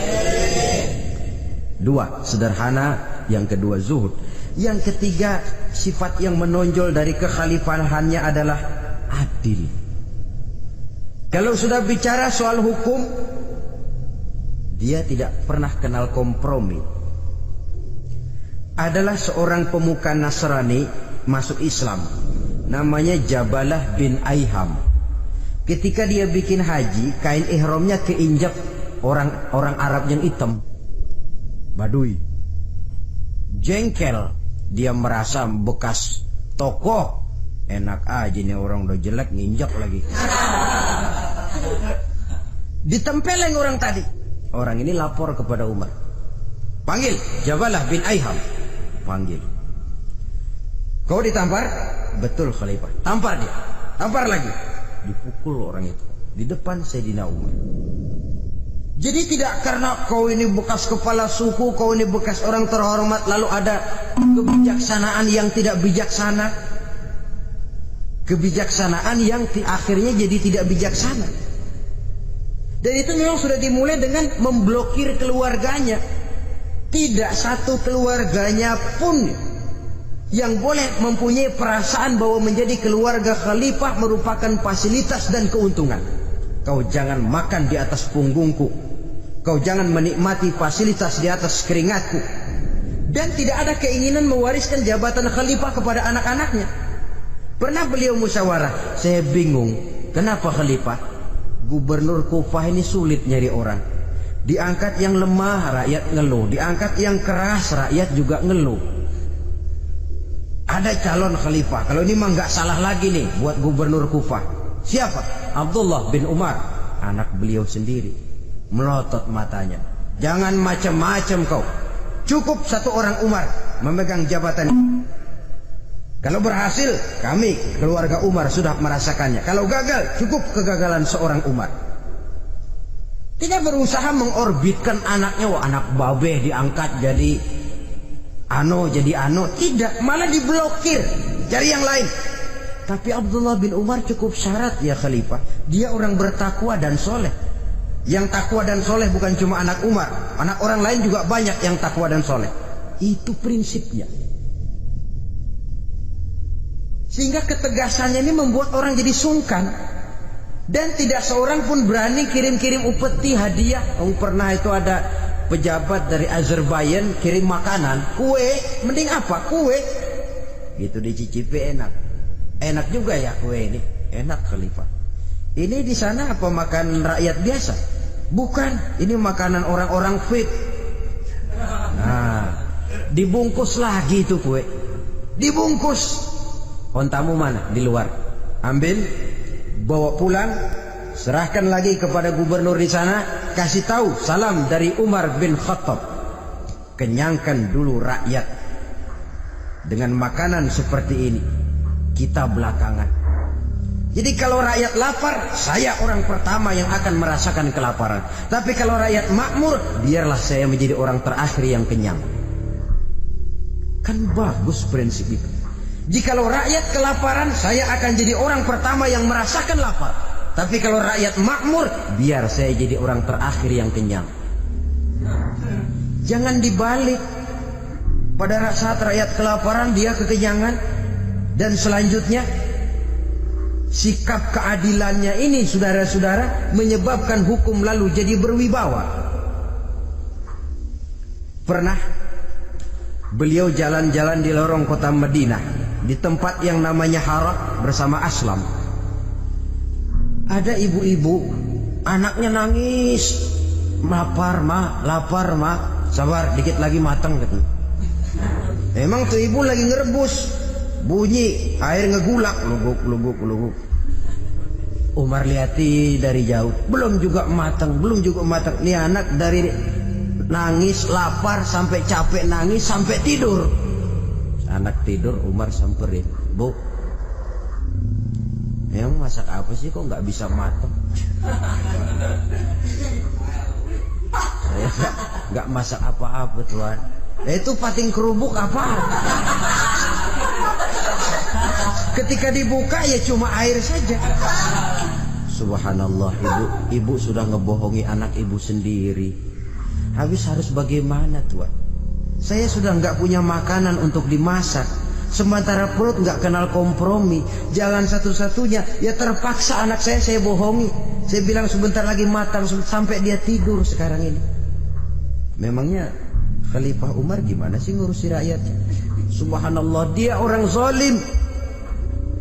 2, sederhana. Yang kedua, zuhud. Yang ketiga, sifat yang menonjol dari kekhalifahannya adalah adil. Kalau sudah bicara soal hukum, dia tidak pernah kenal kompromi. Adalah seorang pemuka Nasrani masuk Islam, namanya Jabalah bin Aiham. Ketika dia bikin haji, kain ihramnya keinjak orang Arab yang hitam, Badui. Jengkel, dia merasa bekas tokoh, enak aja nih orang udah jelek nginjak lagi. Ditempeleng orang tadi. Orang ini lapor kepada Umar. Panggil Jabalah bin Aiham. Panggil. Kau ditampar? Betul Khalifah. Tampar dia. Tampar lagi. Dipukul orang itu di depan Sayyidina Umar. Jadi tidak karena kau ini bekas kepala suku, kau ini bekas orang terhormat, lalu ada kebijaksanaan yang tidak bijaksana. Kebijaksanaan yang akhirnya jadi tidak bijaksana. Dan itu memang sudah dimulai dengan memblokir keluarganya. Tidak satu keluarganya pun yang boleh mempunyai perasaan bahwa menjadi keluarga khalifah merupakan fasilitas dan keuntungan. Kau jangan makan di atas punggungku. Kau jangan menikmati fasilitas di atas keringatku. Dan tidak ada keinginan mewariskan jabatan khalifah kepada anak-anaknya. Pernah beliau musyawarah, saya bingung, kenapa khalifah? Gubernur Kufah ini sulit nyari orang. Diangkat yang lemah, rakyat ngeluh. Diangkat yang keras, rakyat juga ngeluh. Ada calon khalifah, kalau ini mah nggak salah lagi nih buat gubernur Kufah. Siapa? Abdullah bin Umar, anak beliau sendiri. Melotot matanya. Jangan macam-macam kau. Cukup satu orang Umar memegang jabatan. Kalau berhasil, kami keluarga Umar sudah merasakannya. Kalau gagal, cukup kegagalan seorang Umar. Tidak berusaha mengorbitkan anaknya. Wah, anak babeh diangkat jadi jadi ano. Tidak, malah diblokir. Cari yang lain. Tapi Abdullah bin Umar cukup syarat ya khalifah. Dia orang bertakwa dan soleh. Yang takwa dan soleh bukan cuma anak Umar, anak orang lain juga banyak yang takwa dan soleh. Itu prinsipnya. Sehingga ketegasannya ini membuat orang jadi sungkan. Dan tidak seorang pun berani kirim-kirim upeti hadiah. Pernah itu ada pejabat dari Azerbaijan kirim makanan, kue, mending apa? Kue. Gitu dicicipi enak. Enak juga ya kue ini. Enak khalifah. Ini di sana apa makan rakyat biasa? Bukan, ini makanan orang-orang fit. Nah, dibungkus lagi itu kue. Dibungkus. Ontamu mana? Di luar. Ambil, bawa pulang, serahkan lagi kepada gubernur di sana, kasih tahu salam dari Umar bin Khattab. Kenyangkan dulu rakyat dengan makanan seperti ini. Kita belakangan. Jadi kalau rakyat lapar, saya orang pertama yang akan merasakan kelaparan. Tapi kalau rakyat makmur, biarlah saya menjadi orang terakhir yang kenyang. Kan bagus prinsip itu. Jikalau rakyat kelaparan, saya akan jadi orang pertama yang merasakan lapar. Tapi kalau rakyat makmur, biar saya jadi orang terakhir yang kenyang. Jangan dibalik. Pada saat rakyat kelaparan, dia kekenyangan. Dan selanjutnya, sikap keadilannya ini saudara-saudara menyebabkan hukum lalu jadi berwibawa. Pernah beliau jalan-jalan di lorong kota Madinah di tempat yang namanya Harah bersama Aslam. Ada ibu-ibu, anaknya nangis, lapar ma, sabar dikit lagi matang gitu. Emang tuh ibu lagi ngerebus. Bunyi air ngegulak, luguk. Umar lihati dari jauh, belum juga matang. Nih anak dari nangis lapar sampai capek nangis sampai tidur. Anak tidur, Umar samperin, Bu, emang masak apa sih kok nggak bisa matang? Saya nggak masak apa-apa tuan. Itu pating kerubuk apa? Ketika dibuka ya cuma air saja. Subhanallah, ibu sudah ngebohongi anak ibu sendiri. Habis harus bagaimana tuan? Saya sudah nggak punya makanan untuk dimasak. Sementara perut nggak kenal kompromi. Jalan satu-satunya ya terpaksa anak saya bohongi. Saya bilang sebentar lagi matang sampai dia tidur sekarang ini. Memangnya Khalifah Umar gimana sih ngurusi rakyatnya? Subhanallah, dia orang zalim.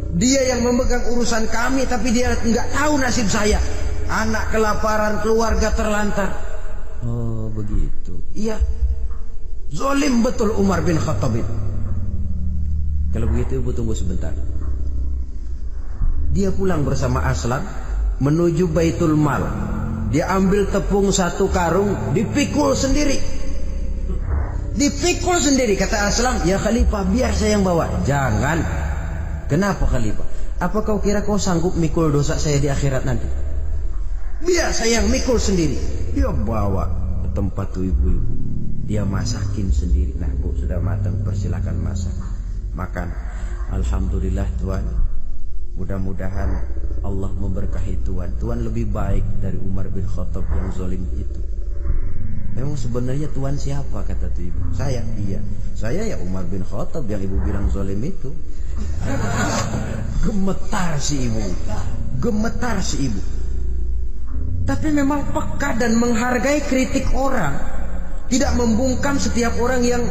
Dia yang memegang urusan kami, tapi dia nggak tahu nasib saya. Anak kelaparan, keluarga terlantar. Oh begitu. Iya, zalim betul Umar bin Khattab itu. Kalau begitu ibu tunggu sebentar. Dia pulang bersama Aslam menuju Baitul Mal. Dia ambil tepung 1 karung, dipikul sendiri. Dipikul sendiri, kata Aslam, ya Khalifah biar saya yang bawa. Jangan. Kenapa Khalifah? Apa kau kira kau sanggup mikul dosa saya di akhirat nanti? Biar saya yang mikul sendiri. Dia bawa ke tempat tuh ibu-ibu, dia masakin sendiri. Nah bu, sudah matang, persilakan masak, makan. Alhamdulillah Tuhan, mudah-mudahan Allah memberkahi Tuhan. Tuhan lebih baik dari Umar bin Khattab yang zalim itu. Memang sebenarnya Tuhan siapa, kata tuh ibu? Saya. Iya, saya ya Umar bin Khattab yang ibu bilang zalim itu. Gemetar si ibu, gemetar si ibu. Tapi memang peka dan menghargai kritik orang, tidak membungkam setiap orang yang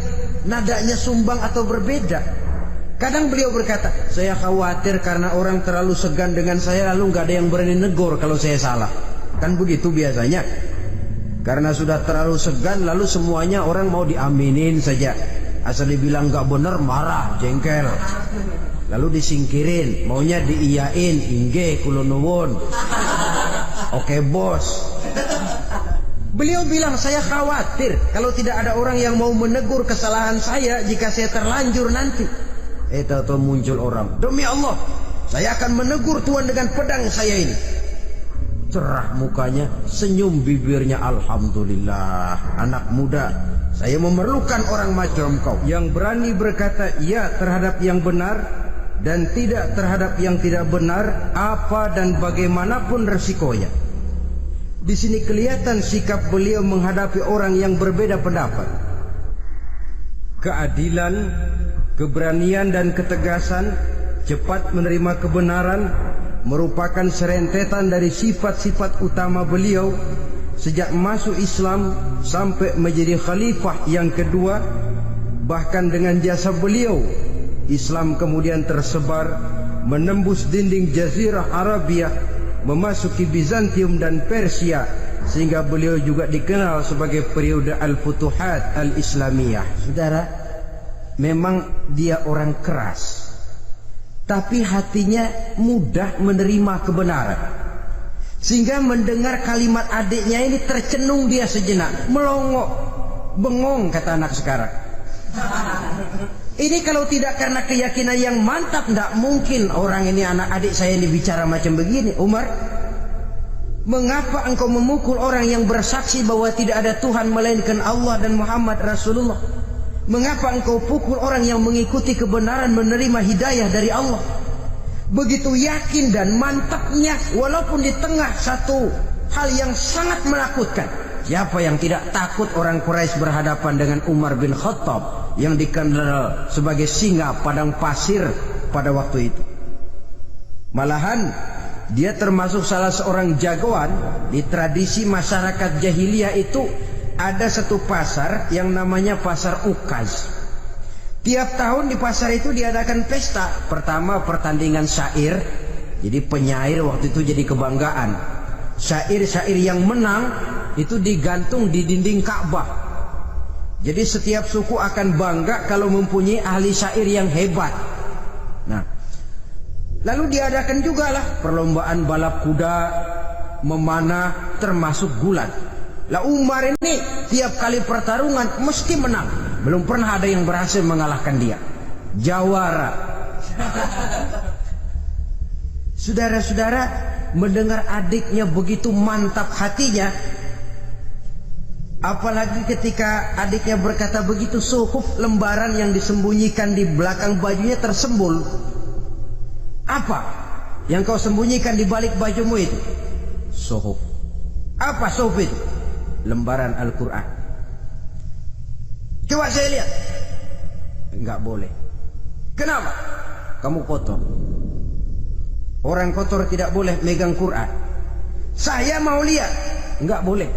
nadanya sumbang atau berbeda. Kadang beliau berkata, saya khawatir karena orang terlalu segan dengan saya, lalu gak ada yang berani negur kalau saya salah. Kan begitu biasanya. Karena sudah terlalu segan, lalu semuanya orang mau diaminin saja. Asal dibilang gak benar, marah, jengkel. Lalu disingkirin, maunya diiyain, inggih kula nuwun. Oke bos. Beliau bilang, saya khawatir kalau tidak ada orang yang mau menegur kesalahan saya jika saya terlanjur nanti. Tahu muncul orang, demi Allah, saya akan menegur Tuhan dengan pedang saya ini. Cerah mukanya, senyum bibirnya, alhamdulillah. Anak muda, saya memerlukan orang macam kau yang berani berkata ya terhadap yang benar dan tidak terhadap yang tidak benar, apa dan bagaimanapun resikonya. Di sini kelihatan sikap beliau menghadapi orang yang berbeda pendapat. Keadilan, keberanian dan ketegasan, cepat menerima kebenaran merupakan serentetan dari sifat-sifat utama beliau sejak masuk Islam sampai menjadi khalifah yang kedua. Bahkan dengan jasa beliau, Islam kemudian tersebar menembus dinding Jazirah Arabia, memasuki Bizantium dan Persia, sehingga beliau juga dikenal sebagai periode Al-Futuhat Al-Islamiyah. Saudara, memang dia orang keras, tapi hatinya mudah menerima kebenaran. Sehingga mendengar kalimat adiknya ini tercenung dia sejenak, melongo, bengong kata anak sekarang. Ini kalau tidak karena keyakinan yang mantap, tidak mungkin orang ini, anak adik saya ini bicara macam begini. Umar, mengapa engkau memukul orang yang bersaksi bahwa tidak ada Tuhan melainkan Allah dan Muhammad Rasulullah? Mengapa engkau pukul orang yang mengikuti kebenaran, menerima hidayah dari Allah? Begitu yakin dan mantapnya, walaupun di tengah satu hal yang sangat menakutkan. Siapa yang tidak takut orang Quraisy berhadapan dengan Umar bin Khattab yang dikenal sebagai singa padang pasir pada waktu itu? Malahan dia termasuk salah seorang jagoan. Di tradisi masyarakat jahiliyah itu ada satu pasar yang namanya pasar Ukaz. Tiap tahun di pasar itu diadakan pesta. Pertama pertandingan syair. Jadi penyair waktu itu jadi kebanggaan. Syair-syair yang menang itu digantung di dinding Ka'bah. Jadi setiap suku akan bangga kalau mempunyai ahli syair yang hebat. Nah, lalu diadakan juga lah perlombaan balap kuda, memanah, termasuk gulat. Lah Umar ini tiap kali pertarungan mesti menang. Belum pernah ada yang berhasil mengalahkan dia. Jawara. Saudara-saudara, mendengar adiknya begitu mantap hatinya, apalagi ketika adiknya berkata begitu, suhuf, lembaran yang disembunyikan di belakang bajunya tersembul. Apa yang kau sembunyikan di balik bajumu itu? Suhuf. Apa suhuf itu? Lembaran Al-Quran. Coba saya lihat. Enggak boleh. Kenapa? Kamu kotor. Orang kotor tidak boleh megang Quran. Saya mau lihat. Enggak boleh.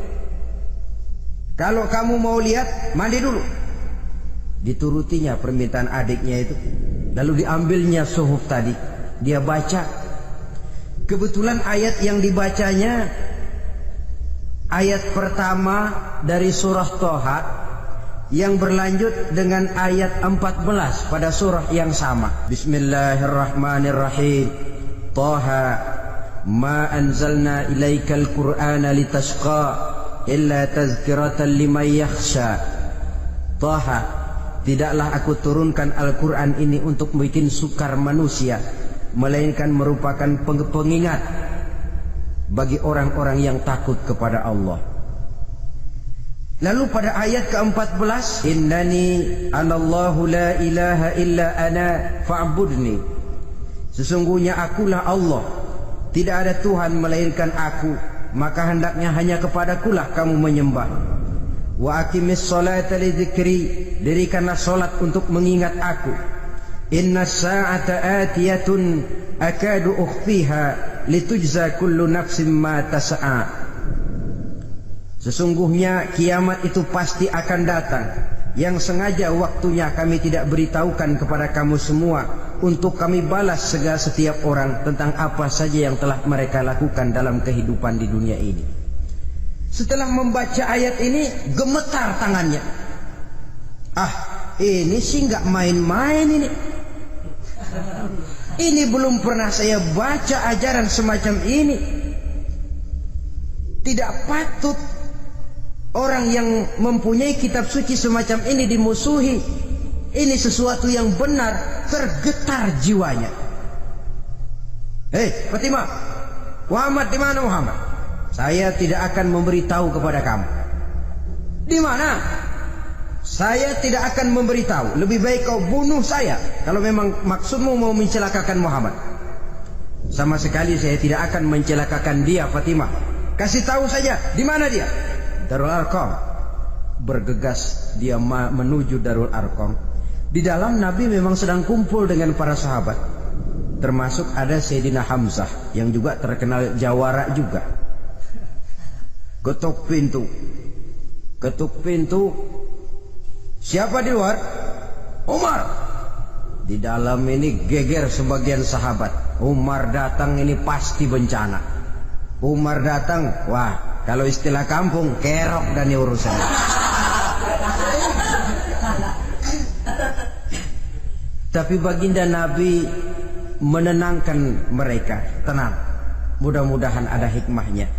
Kalau kamu mau lihat, mandi dulu. Diturutinya permintaan adiknya itu. Lalu diambilnya suhuf tadi. Dia baca. Kebetulan ayat yang dibacanya ayat pertama dari surah Toha yang berlanjut dengan ayat 14 pada surah yang sama. Bismillahirrahmanirrahim. Toha ma anzalna ilaikal qur'ana litashqa illa tazkiratan liman yakhsha. Toha, tidaklah aku turunkan Al-Quran ini untuk bikin sukar manusia, melainkan merupakan pengingat bagi orang-orang yang takut kepada Allah. Lalu pada ayat ke-14, innani anallahu la ilaha illa ana fa'budni. Sesungguhnya akulah Allah, tidak ada Tuhan melainkan aku, maka hendaknya hanya kepadakulah kamu menyembah. Wa aqimis sholata li dzikri, dirikanlah salat untuk mengingat aku. Inna sa'ata atiyatun akadu ukhfiha litujza kullu nafsin ma tas'a. Sesungguhnya kiamat itu pasti akan datang, yang sengaja waktunya kami tidak beritahukan kepada kamu semua, untuk kami balas segala setiap orang tentang apa saja yang telah mereka lakukan dalam kehidupan di dunia ini. Setelah membaca ayat ini, gemetar tangannya. Ini sih nggak main-main ini. Ini belum pernah saya baca ajaran semacam ini. Tidak patut orang yang mempunyai kitab suci semacam ini dimusuhi. Ini sesuatu yang benar. Tergetar jiwanya. Fatimah, Muhammad di mana Muhammad? Saya tidak akan memberitahu kepada kamu. Di mana? Saya tidak akan memberitahu. Lebih baik kau bunuh saya kalau memang maksudmu mau mencelakakan Muhammad. Sama sekali saya tidak akan mencelakakan dia, Fatimah. Kasih tahu saja, di mana dia? Darul Arqam. Bergegas dia menuju Darul Arqam. Di dalam Nabi memang sedang kumpul dengan para sahabat, termasuk ada Sayyidina Hamzah yang juga terkenal jawara juga. Ketuk pintu. Siapa di luar? Umar. Di dalam ini geger sebagian sahabat. Umar datang ini pasti bencana. Umar datang, wah, kalau istilah kampung, kerok dan urusan. Tapi baginda Nabi menenangkan mereka. Tenang, mudah-mudahan ada hikmahnya.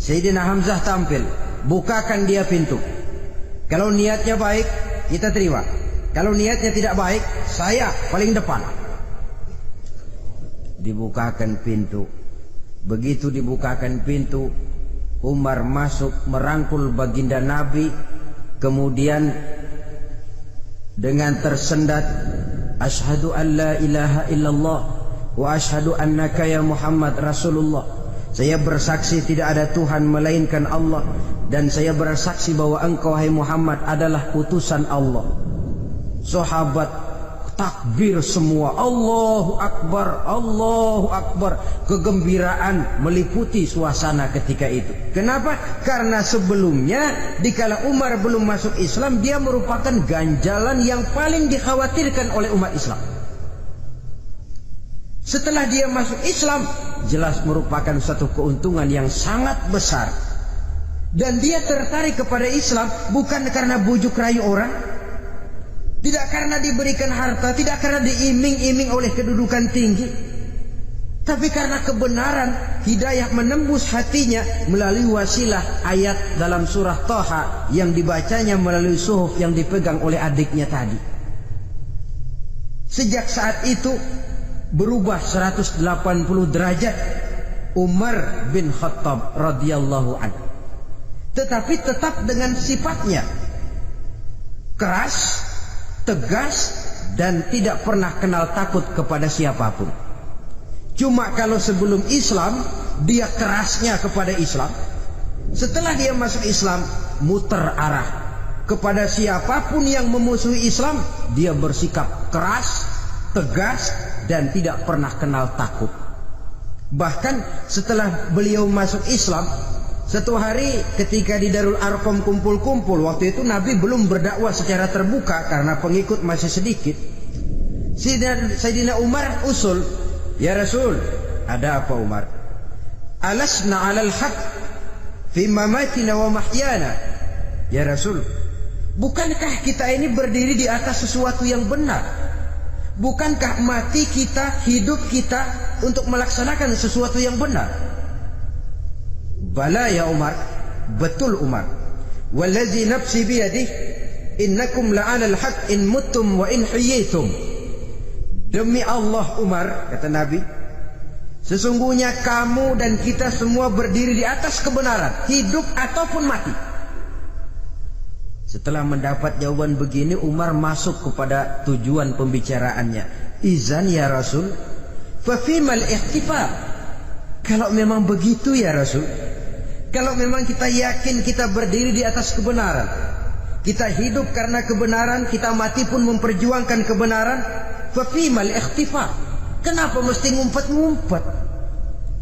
Sayyidina Hamzah tampil, bukakan dia pintu. Kalau niatnya baik, kita terima. Kalau niatnya tidak baik, saya paling depan. Dibukakan pintu. Begitu dibukakan pintu, Umar masuk merangkul baginda Nabi. Kemudian dengan tersendat, asyhadu an la ilaha illallah wa asyhadu annaka ya Muhammad Rasulullah. Saya bersaksi tidak ada Tuhan melainkan Allah, dan saya bersaksi bahwa engkau hai Muhammad adalah utusan Allah. Sahabat takbir semua, Allahu Akbar, Allahu Akbar. Kegembiraan meliputi suasana ketika itu. Kenapa? Karena sebelumnya dikala Umar belum masuk Islam, dia merupakan ganjalan yang paling dikhawatirkan oleh umat Islam. Setelah dia masuk Islam, jelas merupakan satu keuntungan yang sangat besar. Dan dia tertarik kepada Islam bukan karena bujuk rayu orang, tidak karena diberikan harta, tidak karena diiming-iming oleh kedudukan tinggi, tapi karena kebenaran, hidayah menembus hatinya melalui wasilah ayat dalam surah Thaha yang dibacanya melalui suhuf yang dipegang oleh adiknya tadi. Sejak saat itu berubah 180 derajat Umar bin Khattab radhiyallahu anhu. Tetapi tetap dengan sifatnya keras, tegas, dan tidak pernah kenal takut kepada siapapun. Cuma kalau sebelum Islam dia kerasnya kepada Islam, setelah dia masuk Islam muter arah. Kepada siapapun yang memusuhi Islam dia bersikap keras, tegas, dan tidak pernah kenal takut. Bahkan setelah beliau masuk Islam, satu hari ketika di Darul Arqam kumpul-kumpul, waktu itu Nabi belum berdakwah secara terbuka karena pengikut masih sedikit. Sayyidina Umar usul, ya Rasul, ada apa Umar? Alasna alal haq fi mamatina wa mahyana. Ya Rasul, bukankah kita ini berdiri di atas sesuatu yang benar? Bukankah mati kita, hidup kita untuk melaksanakan sesuatu yang benar? Bala ya Umar, betul Umar. Wallazi nafsi biyadih, innakum la'alal haq in muttum wa in hiyitum. Demi Allah Umar, kata Nabi, sesungguhnya kamu dan kita semua berdiri di atas kebenaran, hidup ataupun mati. Setelah mendapat jawaban begini, Umar masuk kepada tujuan pembicaraannya. Izan ya Rasul, fa fimal ihtifal. Kalau memang begitu ya Rasul, kalau memang kita yakin kita berdiri di atas kebenaran, kita hidup karena kebenaran, kita mati pun memperjuangkan kebenaran, fa fimal ihtifal. Kenapa mesti ngumpet-ngumpet?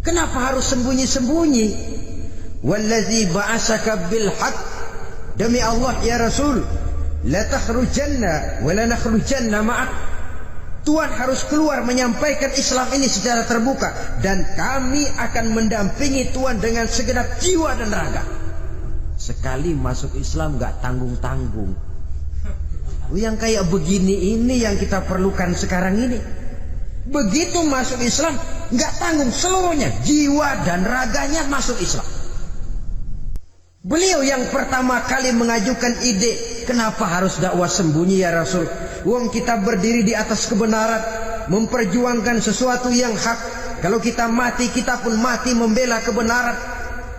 Kenapa harus sembunyi-sembunyi? Wallazi ba'asaka bil haqq, demi Allah ya Rasul, la takhrujanna wa la nakhrujanna ma'ak. Tuhan harus keluar menyampaikan Islam ini secara terbuka, dan kami akan mendampingi Tuhan dengan segenap jiwa dan raga. Sekali masuk Islam gak tanggung-tanggung. Yang kayak begini ini yang kita perlukan sekarang ini. Begitu masuk Islam gak tanggung seluruhnya, jiwa dan raganya masuk Islam. Beliau yang pertama kali mengajukan ide, kenapa harus dakwah sembunyi ya Rasul? Wong kita berdiri di atas kebenaran, memperjuangkan sesuatu yang hak. Kalau kita mati, kita pun mati membela kebenaran.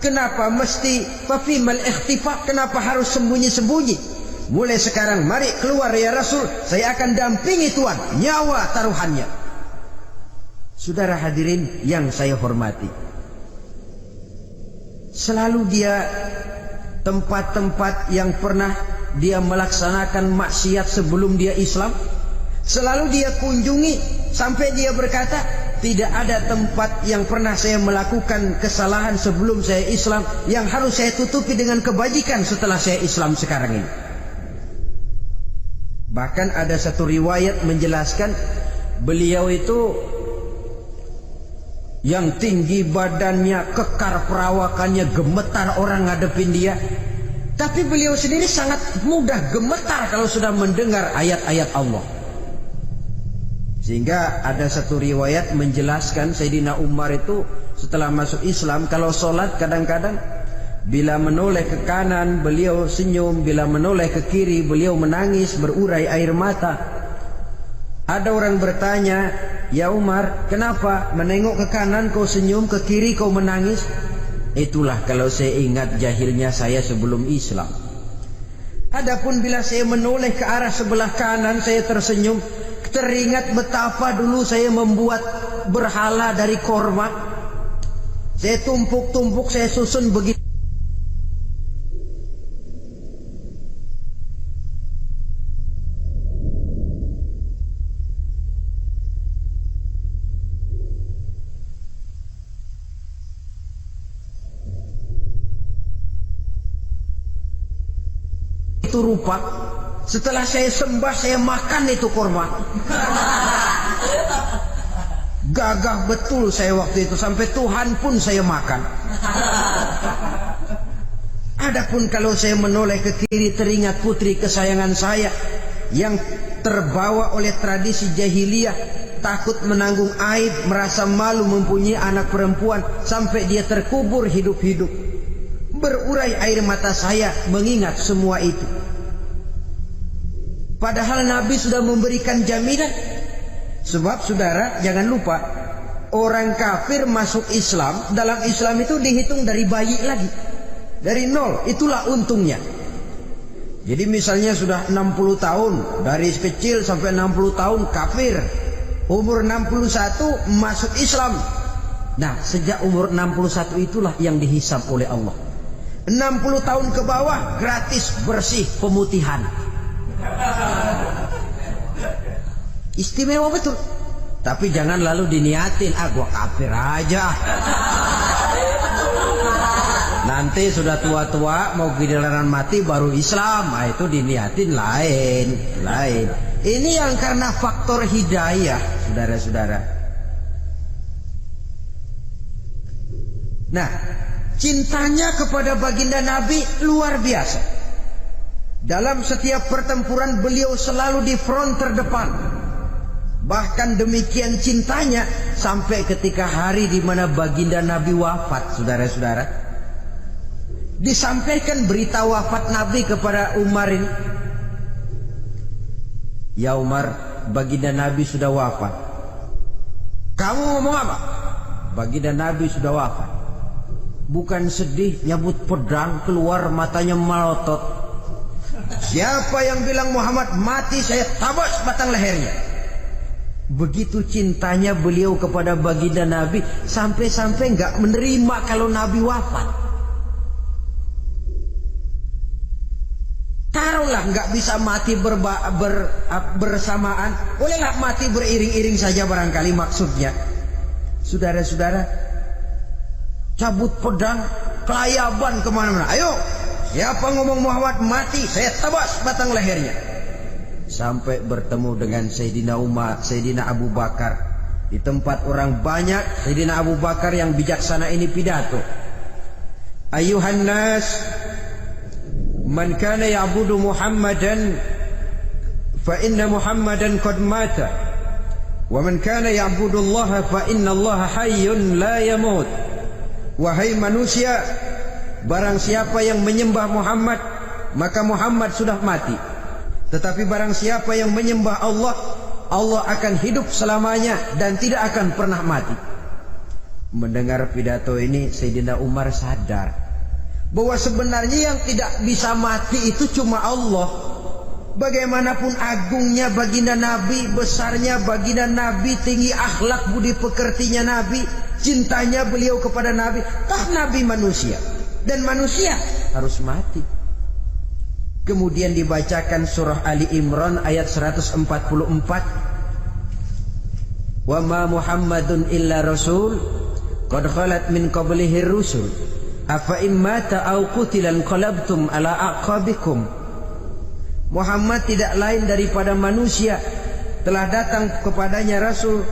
Kenapa mesti fafimal ikhtifa? Kenapa harus sembunyi-sembunyi? Mulai sekarang mari keluar ya Rasul, saya akan dampingi Tuhan, nyawa taruhannya. Saudara hadirin yang saya hormati, selalu dia tempat-tempat yang pernah dia melaksanakan maksiat sebelum dia Islam, selalu dia kunjungi sampai dia berkata, tidak ada tempat yang pernah saya melakukan kesalahan sebelum saya Islam yang harus saya tutupi dengan kebajikan setelah saya Islam sekarang ini. Bahkan ada satu riwayat menjelaskan beliau itu yang tinggi badannya, kekar perawakannya, gemetar orang ngadepin dia. Tapi beliau sendiri sangat mudah gemetar kalau sudah mendengar ayat-ayat Allah. Sehingga ada satu riwayat menjelaskan Sayyidina Umar itu setelah masuk Islam, kalau sholat kadang-kadang bila menoleh ke kanan beliau senyum, bila menoleh ke kiri beliau menangis berurai air mata. Ada orang bertanya, ya Umar, kenapa menengok ke kanan kau senyum, ke kiri kau menangis? Itulah kalau saya ingat jahilnya saya sebelum Islam. Adapun bila saya menoleh ke arah sebelah kanan saya tersenyum, teringat betapa dulu saya membuat berhala dari korma. Saya tumpuk-tumpuk, saya susun begitu. Itu rupa. Setelah saya sembah, saya makan itu korma. Gagah betul saya waktu itu, sampai Tuhan pun saya makan. Adapun kalau saya menoleh ke kiri, teringat putri kesayangan saya yang terbawa oleh tradisi jahiliyah, takut menanggung aib, merasa malu mempunyai anak perempuan, sampai dia terkubur hidup-hidup. Berurai air mata saya mengingat semua itu. Padahal Nabi sudah memberikan jaminan. Sebab saudara jangan lupa, orang kafir masuk Islam, dalam Islam itu dihitung dari bayi lagi, dari nol. Itulah untungnya. Jadi misalnya sudah 60 tahun, dari kecil sampai 60 tahun kafir, umur 61 masuk Islam. Nah, sejak umur 61 itulah yang dihisab oleh Allah. 60 tahun ke bawah gratis bersih pemutihan. Istimewa betul. Tapi jangan lalu diniatin, gua kafir aja. Nanti sudah tua-tua mau giliran mati baru Islam. Nah, itu diniatin lain. Ini yang karena faktor hidayah, saudara-saudara. Nah, cintanya kepada baginda Nabi luar biasa. Dalam setiap pertempuran beliau selalu di front terdepan. Bahkan demikian cintanya sampai ketika hari di mana baginda Nabi wafat, saudara-saudara, disampaikan berita wafat Nabi kepada Umar ini. Ya Umar, baginda Nabi sudah wafat. Kamu ngomong apa? Baginda Nabi sudah wafat. Bukan sedih, nyabut pedang, keluar matanya melotot. siapa yang bilang Muhammad mati, saya tabas batang lehernya. Begitu cintanya beliau kepada baginda Nabi, sampai-sampai nggak menerima kalau Nabi wafat. Taruhlah nggak bisa mati bersamaan, bolehlah mati beriring-iring saja barangkali maksudnya. Saudara-saudara, cabut pedang, kelayaban kemana-mana. Ayo, siapa ngomong Muhammad mati, saya tabas batang lehernya. Sampai bertemu dengan Sayyidina Umar, Sayyidina Abu Bakar. Di tempat orang banyak, Sayyidina Abu Bakar yang bijaksana ini pidato. Ayuhan nas, man kana ya'budu Muhammadan fa inna Muhammadan qad mata. Wa man kana ya'budu Allah fa inna Allah hayyun la yamut. Wahai manusia, barang siapa yang menyembah Muhammad, maka Muhammad sudah mati. Tetapi barang siapa yang menyembah Allah, Allah akan hidup selamanya dan tidak akan pernah mati. Mendengar pidato ini, Sayyidina Umar sadar bahwa sebenarnya yang tidak bisa mati itu cuma Allah. Bagaimanapun agungnya baginda Nabi, besarnya baginda Nabi, tinggi akhlak budi pekertinya Nabi, cintanya beliau kepada Nabi, toh Nabi manusia dan manusia harus mati. Kemudian dibacakan surah Ali Imran ayat 144. Wa ma Muhammadun illa rasul qad khalat min qablihi rusul afa in mata aw qutilan qalabtum ala aqabikum. Muhammad tidak lain daripada manusia, telah datang kepadanya rasul.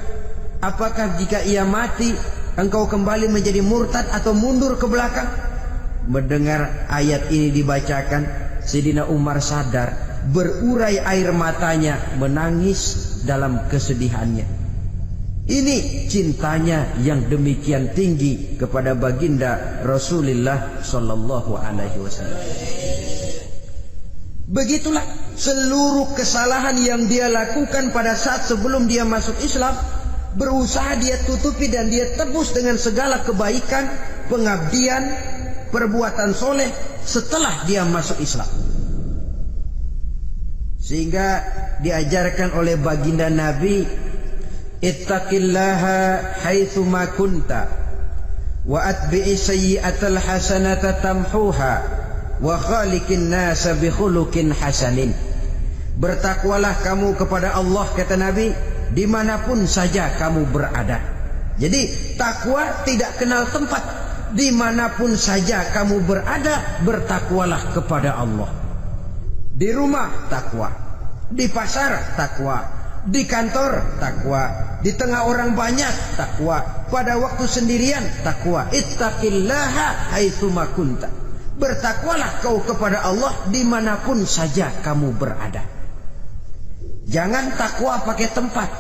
Apakah jika ia mati engkau kembali menjadi murtad atau mundur ke belakang? Mendengar ayat ini dibacakan, Sayyidina Umar sadar, berurai air matanya, menangis dalam kesedihannya. Ini cintanya yang demikian tinggi kepada baginda Rasulullah sallallahu alaihi wasallam. Begitulah seluruh kesalahan yang dia lakukan pada saat sebelum dia masuk Islam, berusaha dia tutupi dan dia tebus dengan segala kebaikan, pengabdian, perbuatan soleh setelah dia masuk Islam. Sehingga diajarkan oleh baginda Nabi, ittaqillaha haitsu ma kunta wa atbi'i sayyi'atal hasanata tamhuha wa khaliqin nasa bi khuluqin hasanin. Bertakwalah kamu kepada Allah, kata Nabi, dimanapun saja kamu berada. Jadi takwa tidak kenal tempat. Dimanapun saja kamu berada, bertakwalah kepada Allah. Di rumah takwa, di pasar takwa, di kantor takwa, di tengah orang banyak takwa, pada waktu sendirian takwa. Ittaqillaha haitsu ma kunta. Bertakwalah kau kepada Allah dimanapun saja kamu berada. Jangan takwa pakai tempat.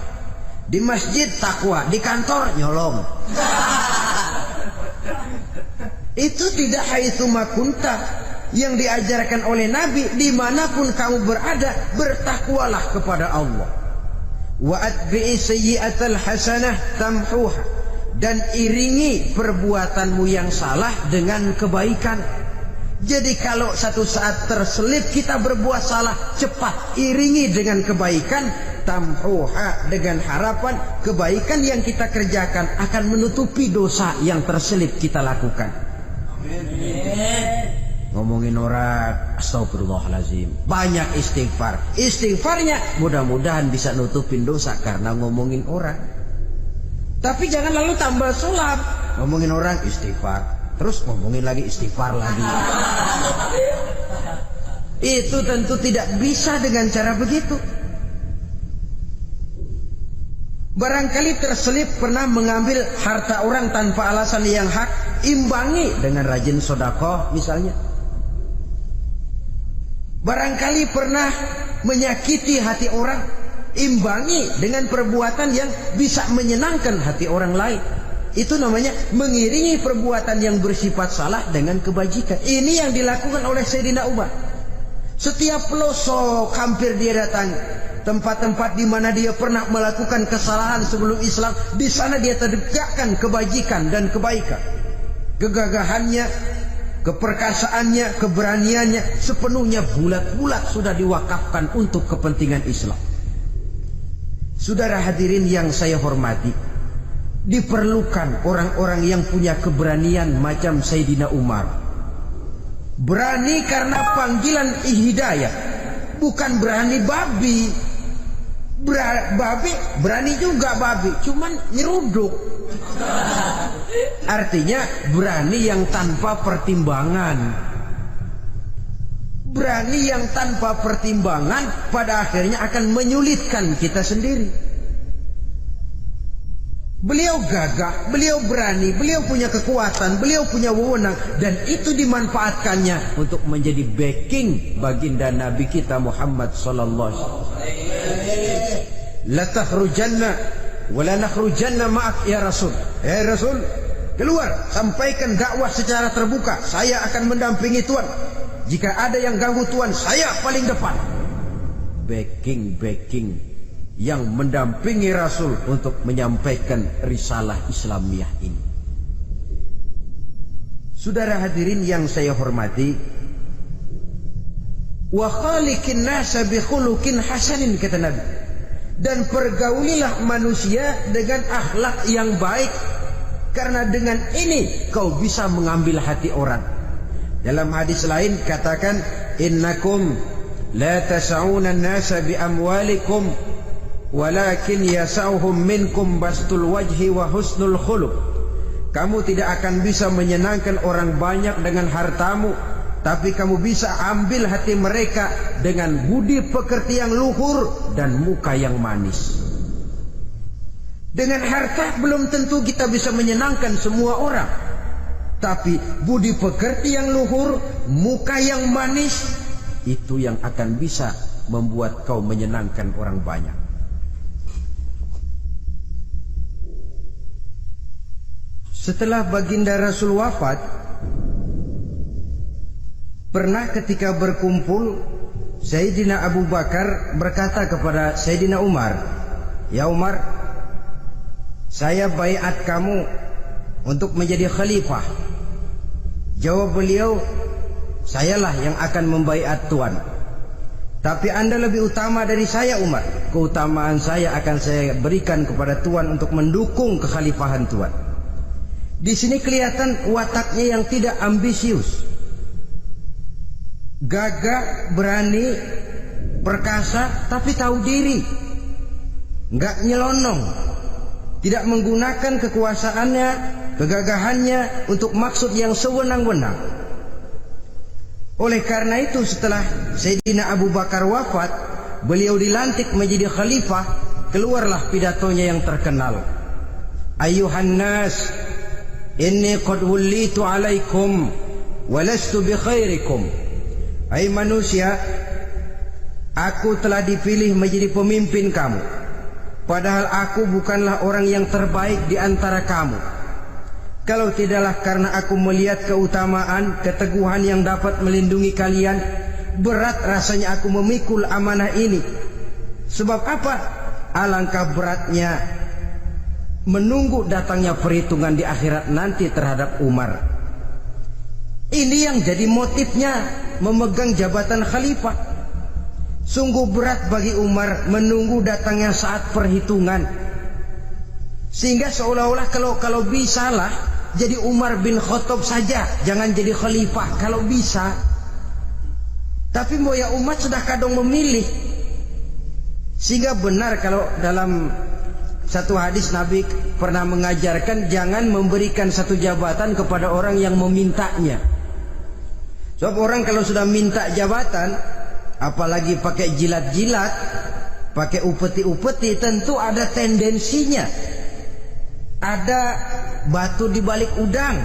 Di masjid takwa, di kantor nyolong. Itu tidak haitsu ma kunta yang diajarkan oleh Nabi. Dimanapun kamu berada, bertakwalah kepada Allah. Wa atbi'i sayyi'atal hasanah tamhuha. Dan iringi perbuatanmu yang salah dengan kebaikan. Jadi kalau satu saat terselip kita berbuat salah, cepat iringi dengan kebaikan, tamhuha, dengan harapan kebaikan yang kita kerjakan akan menutupi dosa yang terselip kita lakukan. Amin. Ngomongin orang, astagfirullahalazim, banyak istighfar. Istighfarnya mudah-mudahan bisa nutupin dosa karena ngomongin orang. Tapi jangan lalu tambah sulap, ngomongin orang istighfar, terus ngomongin lagi istighfar lagi. Itu tentu tidak bisa dengan cara begitu. Barangkali terselip pernah mengambil harta orang tanpa alasan yang hak, imbangi dengan rajin sedekah misalnya. Barangkali pernah menyakiti hati orang, imbangi dengan perbuatan yang bisa menyenangkan hati orang lain. Itu namanya mengiringi perbuatan yang bersifat salah dengan kebajikan. Ini yang dilakukan oleh Sayyidina Umar. Setiap pelosok hampir dia datang, tempat-tempat di mana dia pernah melakukan kesalahan sebelum Islam, di sana dia tegakkan kebajikan dan kebaikan. Kegagahannya keperkasaannya, keberaniannya sepenuhnya bulat-bulat sudah diwakafkan untuk kepentingan Islam. Saudara hadirin yang saya hormati, diperlukan orang-orang yang punya keberanian macam Sayyidina Umar. Berani karena panggilan hidayah, bukan berani babi. Babi berani juga babi, cuman nyeruduk. Artinya berani yang tanpa pertimbangan. Berani yang tanpa pertimbangan pada akhirnya akan menyulitkan kita sendiri. Beliau gagah, beliau berani, beliau punya kekuatan, beliau punya wewenang, dan itu dimanfaatkannya untuk menjadi backing baginda Nabi kita Muhammad sallallahu alaihi wasallam. La takhrujanna wa la nakhrujanna ma'ak ya Rasul. Rasul, keluar, sampaikan dakwah secara terbuka. Saya akan mendampingi Tuhan. Jika ada yang ganggu Tuhan, saya paling depan. Backing yang mendampingi Rasul untuk menyampaikan risalah Islamiyah ini. Saudara hadirin yang saya hormati, wa khaliqin nasa bi khuluqin hasanin, kata Nabi, dan pergaulilah manusia dengan akhlak yang baik, karena dengan ini kau bisa mengambil hati orang. Dalam hadis lain katakan, innakum la tas'una an-nasa bi amwalikum walakin yas'uhum minkum bastul wajhi wa husnul khuluq. Kamu tidak akan bisa menyenangkan orang banyak dengan hartamu, tapi kamu bisa ambil hati mereka dengan budi pekerti yang luhur dan muka yang manis. Dengan harta belum tentu kita bisa menyenangkan semua orang, tapi budi pekerti yang luhur, muka yang manis, itu yang akan bisa membuat kau menyenangkan orang banyak. Setelah baginda Rasul wafat, pernah ketika berkumpul, Sayyidina Abu Bakar berkata kepada Sayyidina Umar, "Ya Umar, saya baiat kamu untuk menjadi khalifah." Jawab beliau, "Sayalah yang akan membaiat Tuan. Tapi Anda lebih utama dari saya, Umar. Keutamaan saya akan saya berikan kepada Tuan untuk mendukung kekhalifahan Tuan." Di sini kelihatan wataknya yang tidak ambisius, gagah, berani, perkasa, tapi tahu diri, nggak nyelonong, tidak menggunakan kekuasaannya, kegagahannya untuk maksud yang sewenang-wenang. Oleh karena itu, setelah Sayyidina Abu Bakar wafat, beliau dilantik menjadi khalifah. Keluarlah pidatonya yang terkenal, "Ayyuhan nas, inni qad wullitu alaikum walastu bi khairikum." Hai manusia, aku telah dipilih menjadi pemimpin kamu, padahal aku bukanlah orang yang terbaik di antara kamu. Kalau tidaklah karena aku melihat keutamaan, keteguhan yang dapat melindungi kalian, berat rasanya aku memikul amanah ini. Sebab apa? Alangkah beratnya menunggu datangnya perhitungan di akhirat nanti terhadap Umar. Ini yang jadi motifnya memegang jabatan khalifah. Sungguh berat bagi Umar menunggu datangnya saat perhitungan, sehingga seolah-olah kalau bisalah jadi Umar bin Khattab saja, jangan jadi khalifah kalau bisa. Tapi moya umat sudah kadang memilih, sehingga benar kalau dalam satu hadis Nabi pernah mengajarkan jangan memberikan satu jabatan kepada orang yang memintanya. Sebab orang kalau sudah minta jabatan, apalagi pakai jilat-jilat, pakai upeti-upeti, tentu ada tendensinya. Ada batu di balik udang.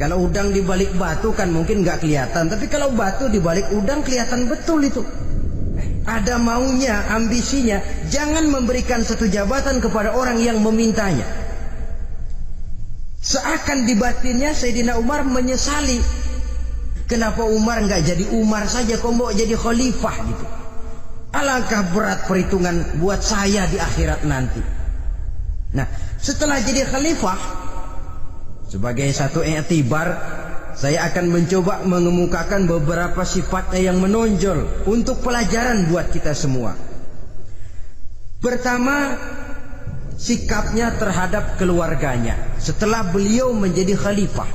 Kalau udang di balik batu kan mungkin nggak kelihatan, tapi kalau batu di balik udang kelihatan betul itu. Ada maunya, ambisinya. Jangan memberikan satu jabatan kepada orang yang memintanya. Seakan di batinnya Sayyidina Umar menyesali, kenapa Umar nggak jadi Umar saja, kok mau jadi khalifah gitu. Alangkah berat perhitungan buat saya di akhirat nanti. Nah, setelah jadi khalifah, Sebagai satu iktibar, saya akan mencoba mengemukakan beberapa sifatnya yang menonjol untuk pelajaran buat kita semua. Pertama, sikapnya terhadap keluarganya setelah beliau menjadi khalifah.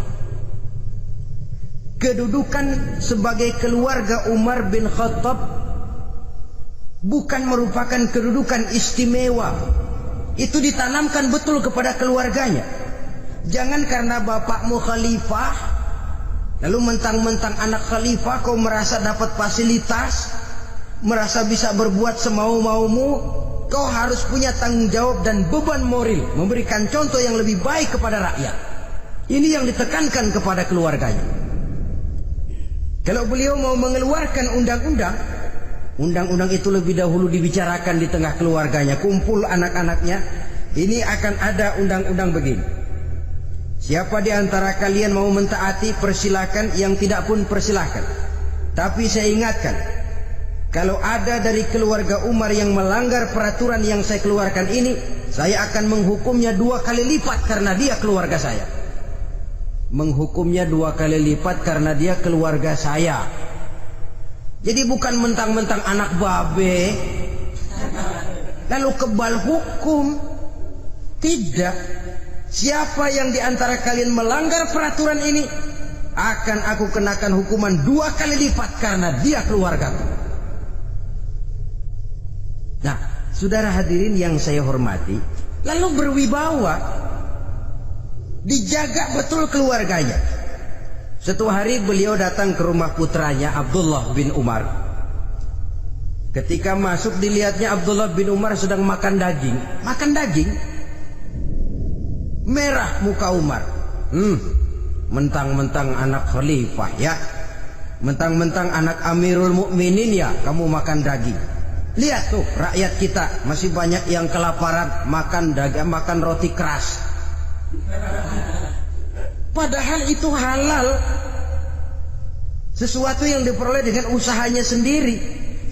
Kedudukan sebagai keluarga Umar bin Khattab bukan merupakan kedudukan istimewa. Itu ditanamkan betul kepada keluarganya. Jangan karena bapakmu khalifah, lalu mentang-mentang anak khalifah kau merasa dapat fasilitas, merasa bisa berbuat semau-maumu. Kau harus punya tanggung jawab dan beban moral, memberikan contoh yang lebih baik kepada rakyat. Ini yang ditekankan kepada keluarganya. Kalau beliau mau mengeluarkan undang-undang, undang-undang itu lebih dahulu dibicarakan di tengah keluarganya, kumpul anak-anaknya. Ini akan ada undang-undang begini. Siapa di antara kalian mau mentaati, persilakan. Yang tidak pun persilakan. Tapi saya ingatkan, kalau ada dari keluarga Umar yang melanggar peraturan yang saya keluarkan ini, saya akan menghukumnya 2 kali lipat karena dia keluarga saya. Menghukumnya 2 kali lipat karena dia keluarga saya. Jadi bukan mentang-mentang anak babe lalu kebal hukum. Tidak. Siapa yang di antara kalian melanggar peraturan ini, akan aku kenakan hukuman 2 kali lipat karena dia keluargaku. Nah, saudara hadirin yang saya hormati, lalu berwibawa, dijaga betul keluarganya. Suatu hari beliau datang ke rumah putranya Abdullah bin Umar. Ketika masuk dilihatnya Abdullah bin Umar sedang makan daging. Makan daging. Merah muka Umar. Mentang-mentang anak khalifah ya. Mentang-mentang anak Amirul Mukminin ya, kamu makan daging. Lihat tuh rakyat kita masih banyak yang kelaparan, makan daging, makan roti keras. Padahal itu halal. Sesuatu yang diperoleh dengan usahanya sendiri.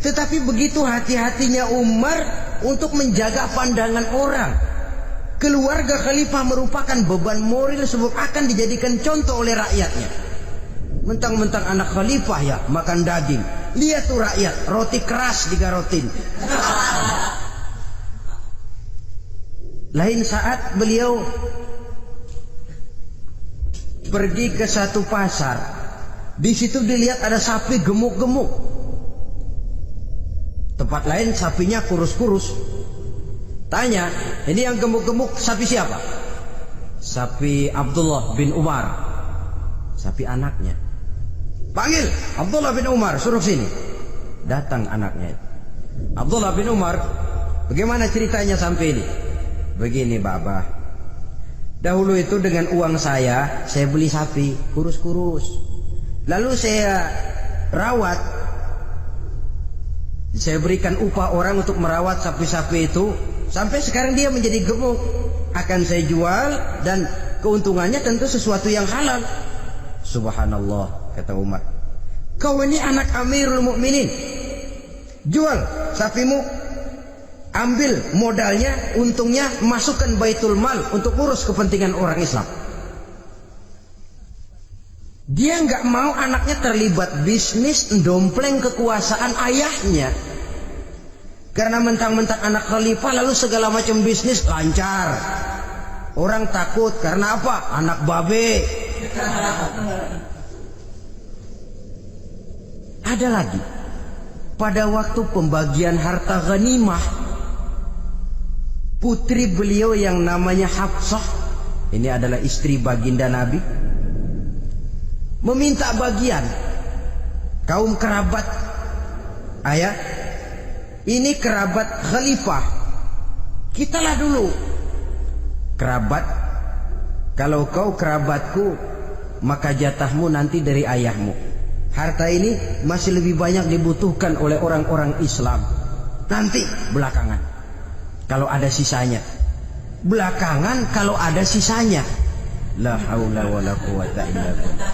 Tetapi begitu hati-hatinya Umar untuk menjaga pandangan orang. Keluarga khalifah merupakan beban moral sebab akan dijadikan contoh oleh rakyatnya. Mentang-mentang anak khalifah ya makan daging. Lihat tuh rakyat, roti keras digarotin. Lain saat beliau pergi ke satu pasar. Di situ dilihat ada sapi gemuk-gemuk. Tempat lain sapinya kurus-kurus. Tanya, ini yang gemuk-gemuk sapi siapa? Sapi Abdullah bin Umar. Sapi anaknya. Panggil Abdullah bin Umar, suruh sini. Datang anaknya. Abdullah bin Umar, bagaimana ceritanya sampai ini? Begini, Baba. Dahulu itu dengan uang saya beli sapi kurus-kurus. Lalu saya rawat. Saya berikan upah orang untuk merawat sapi-sapi itu. Sampai sekarang dia menjadi gemuk. Akan saya jual dan keuntungannya tentu sesuatu yang halal. Subhanallah, kata Umar. Kau ini anak Amirul Mukminin. Jual sapimu. Ambil modalnya, untungnya masukkan baitul mal untuk urus kepentingan orang Islam. Dia nggak mau anaknya terlibat bisnis dompleng kekuasaan ayahnya. Karena mentang-mentang anak khalifah lalu segala macam bisnis lancar. Orang takut karena apa? Anak babe. Ada lagi. Pada waktu pembagian harta ghanimah, putri beliau yang namanya Hafsah, ini adalah istri baginda Nabi, meminta bagian. Kaum kerabat ayah, ini kerabat khalifah, kitalah dulu kerabat. Kalau kau kerabatku, maka jatahmu nanti dari ayahmu. Harta ini masih lebih banyak dibutuhkan oleh orang-orang Islam. Nanti belakangan kalau ada sisanya. Belakangan kalau ada sisanya. La haula wala quwata illa billah.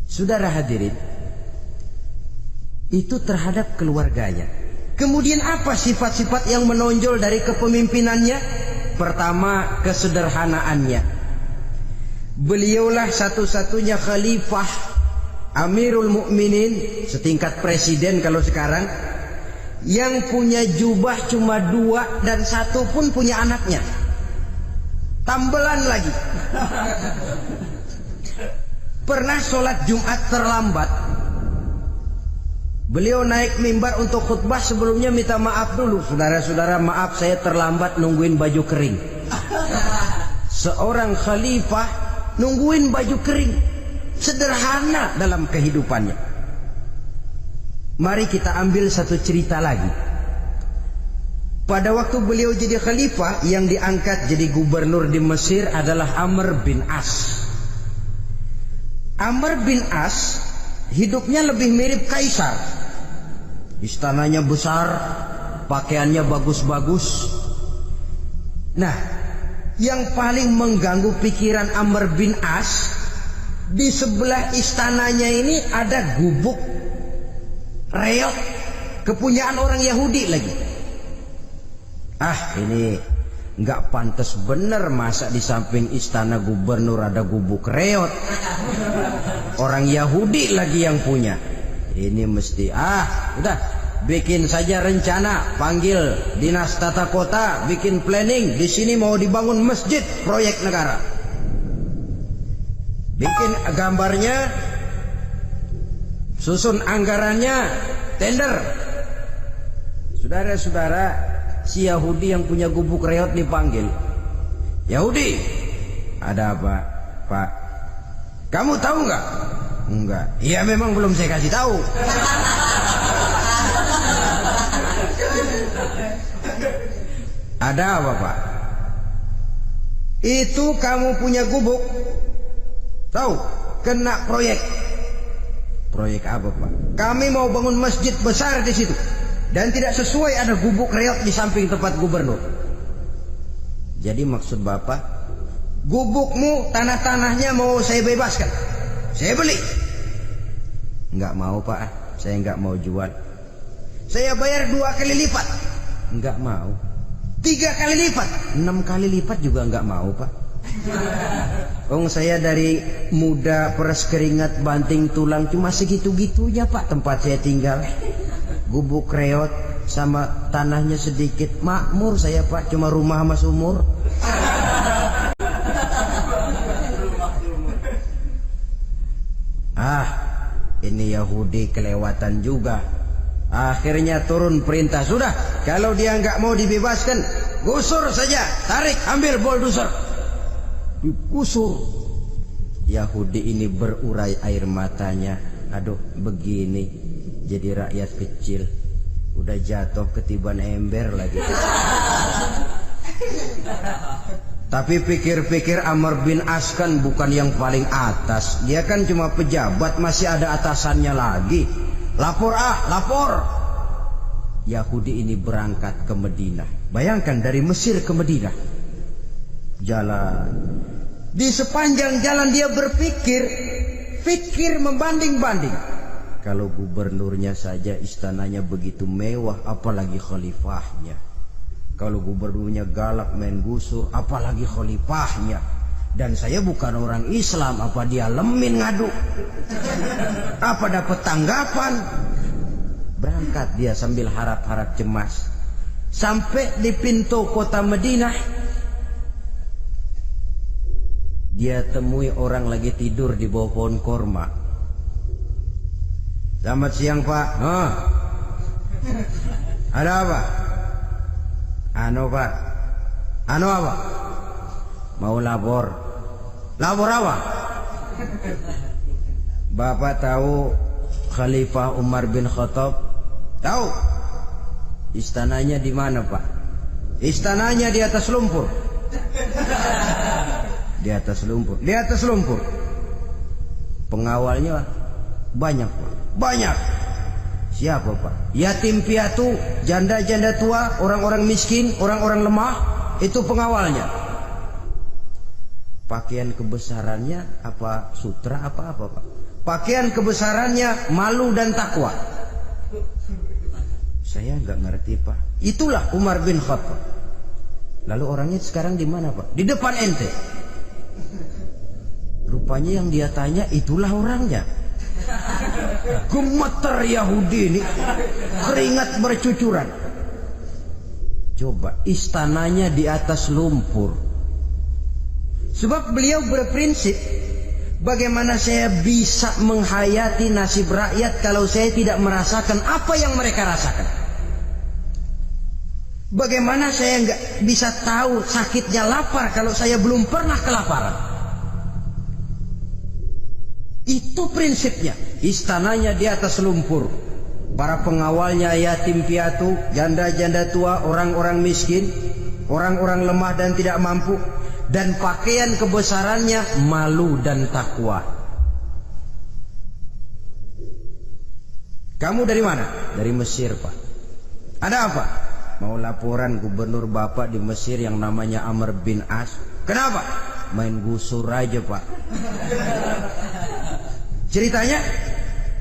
Saudara hadirin, itu terhadap keluarganya. Kemudian apa sifat-sifat yang menonjol dari kepemimpinannya? Pertama, kesederhanaannya. Beliaulah satu-satunya khalifah, Amirul Mukminin, setingkat presiden kalau sekarang, yang punya jubah cuma 2 dan 1 pun punya anaknya. Tambelan lagi. Pernah sholat Jumat terlambat. Beliau naik mimbar untuk khutbah, sebelumnya minta maaf dulu. Saudara-saudara, maaf saya terlambat nungguin baju kering. Seorang khalifah nungguin baju kering. Sederhana dalam kehidupannya. Mari kita ambil satu cerita lagi. Pada waktu beliau jadi khalifah, yang diangkat jadi gubernur di Mesir adalah Amr bin As. Amr bin As hidupnya lebih mirip kaisar. Istananya besar, pakaiannya bagus-bagus. Nah, yang paling mengganggu pikiran Amr bin As, di sebelah istananya ini ada gubuk reok kepunyaan orang Yahudi lagi. Ini nggak pantas bener, masa di samping istana gubernur ada gubuk reot. Orang Yahudi lagi yang punya. Ini mesti udah bikin saja rencana, panggil dinas tata kota, bikin planning. Di sini mau dibangun masjid, proyek negara. Bikin gambarnya, susun anggarannya, tender. Saudara-saudara, si Yahudi yang punya gubuk reot dipanggil. Yahudi, ada apa, Pak? Kamu tahu nggak? Enggak. Iya, memang belum saya kasih tahu. Ada apa, Pak? Itu kamu punya gubuk, tahu? Kena proyek. Proyek apa, Pak? Kami mau bangun masjid besar di situ, dan tidak sesuai ada gubuk reot di samping tempat gubernur. Jadi maksud Bapak, gubukmu, tanah-tanahnya mau saya bebaskan, saya beli. Enggak mau, Pak, saya enggak mau jual. Saya bayar 2 kali lipat. Enggak mau. 3 kali lipat, 6 kali lipat juga enggak mau, Pak. Saya dari muda peres keringat banting tulang cuma segitu-gitunya, Pak, tempat saya tinggal. Gubuk reot sama tanahnya sedikit, makmur saya, Pak, cuma rumah sama sumur. Ini Yahudi kelewatan juga. Akhirnya turun perintah, sudah, kalau dia nggak mau dibebaskan, gusur saja, tarik, ambil bulldozer, digusur. Yahudi ini berurai air matanya. Aduh, begini jadi rakyat kecil, udah jatuh ketiban ember lagi. Tapi pikir-pikir Amr bin As kan bukan yang paling atas. Dia kan cuma pejabat, masih ada atasannya lagi. Lapor lapor. Yahudi ini berangkat ke Madinah. Bayangkan dari Mesir ke Madinah. Jalan. Di sepanjang jalan dia berpikir membanding-banding. Kalau gubernurnya saja istananya begitu mewah, apalagi khalifahnya. Kalau gubernurnya galak main gusur, apalagi khalifahnya. Dan saya bukan orang Islam, apa dia lemin ngadu? Apa dapat tanggapan? Berangkat dia sambil harap-harap cemas. Sampai di pintu kota Madinah, dia temui orang lagi tidur di bawah pohon korma. Selamat siang, Pak. Ada apa? Pak. Apa? Mau lapor. Lapor apa? Bapak tahu Khalifah Umar bin Khattab? Tahu. Istananya di mana, Pak? Istananya di atas lumpur. Di atas lumpur. Di atas lumpur. Pengawalnya banyak, Pak. Banyak. Siapa, Pak? Yatim piatu, janda-janda tua, orang-orang miskin, orang-orang lemah, itu pengawalnya. Pakaian kebesarannya apa sutra apa, Pak? Pakaian kebesarannya malu dan takwa. Saya nggak ngerti Pak. Itulah Umar bin Khattab. Lalu orangnya sekarang di mana Pak? Di depan ente. Rupanya yang dia tanya itulah orangnya. Gemeter Yahudi ini, keringat bercucuran. Coba, istananya di atas lumpur. Sebab beliau berprinsip, bagaimana saya bisa menghayati nasib rakyat kalau saya tidak merasakan apa yang mereka rasakan? Bagaimana saya nggak bisa tahu sakitnya lapar kalau saya belum pernah kelaparan? Itu prinsipnya. Istananya di atas lumpur. Para pengawalnya yatim piatu, janda-janda tua, orang-orang miskin, orang-orang lemah dan tidak mampu. Dan pakaian kebesarannya malu dan takwa. Kamu dari mana? Dari Mesir Pak. Ada apa? Mau laporan gubernur Bapak di Mesir yang namanya Amr bin As. Kenapa? Main gusur aja Pak. Ceritanya?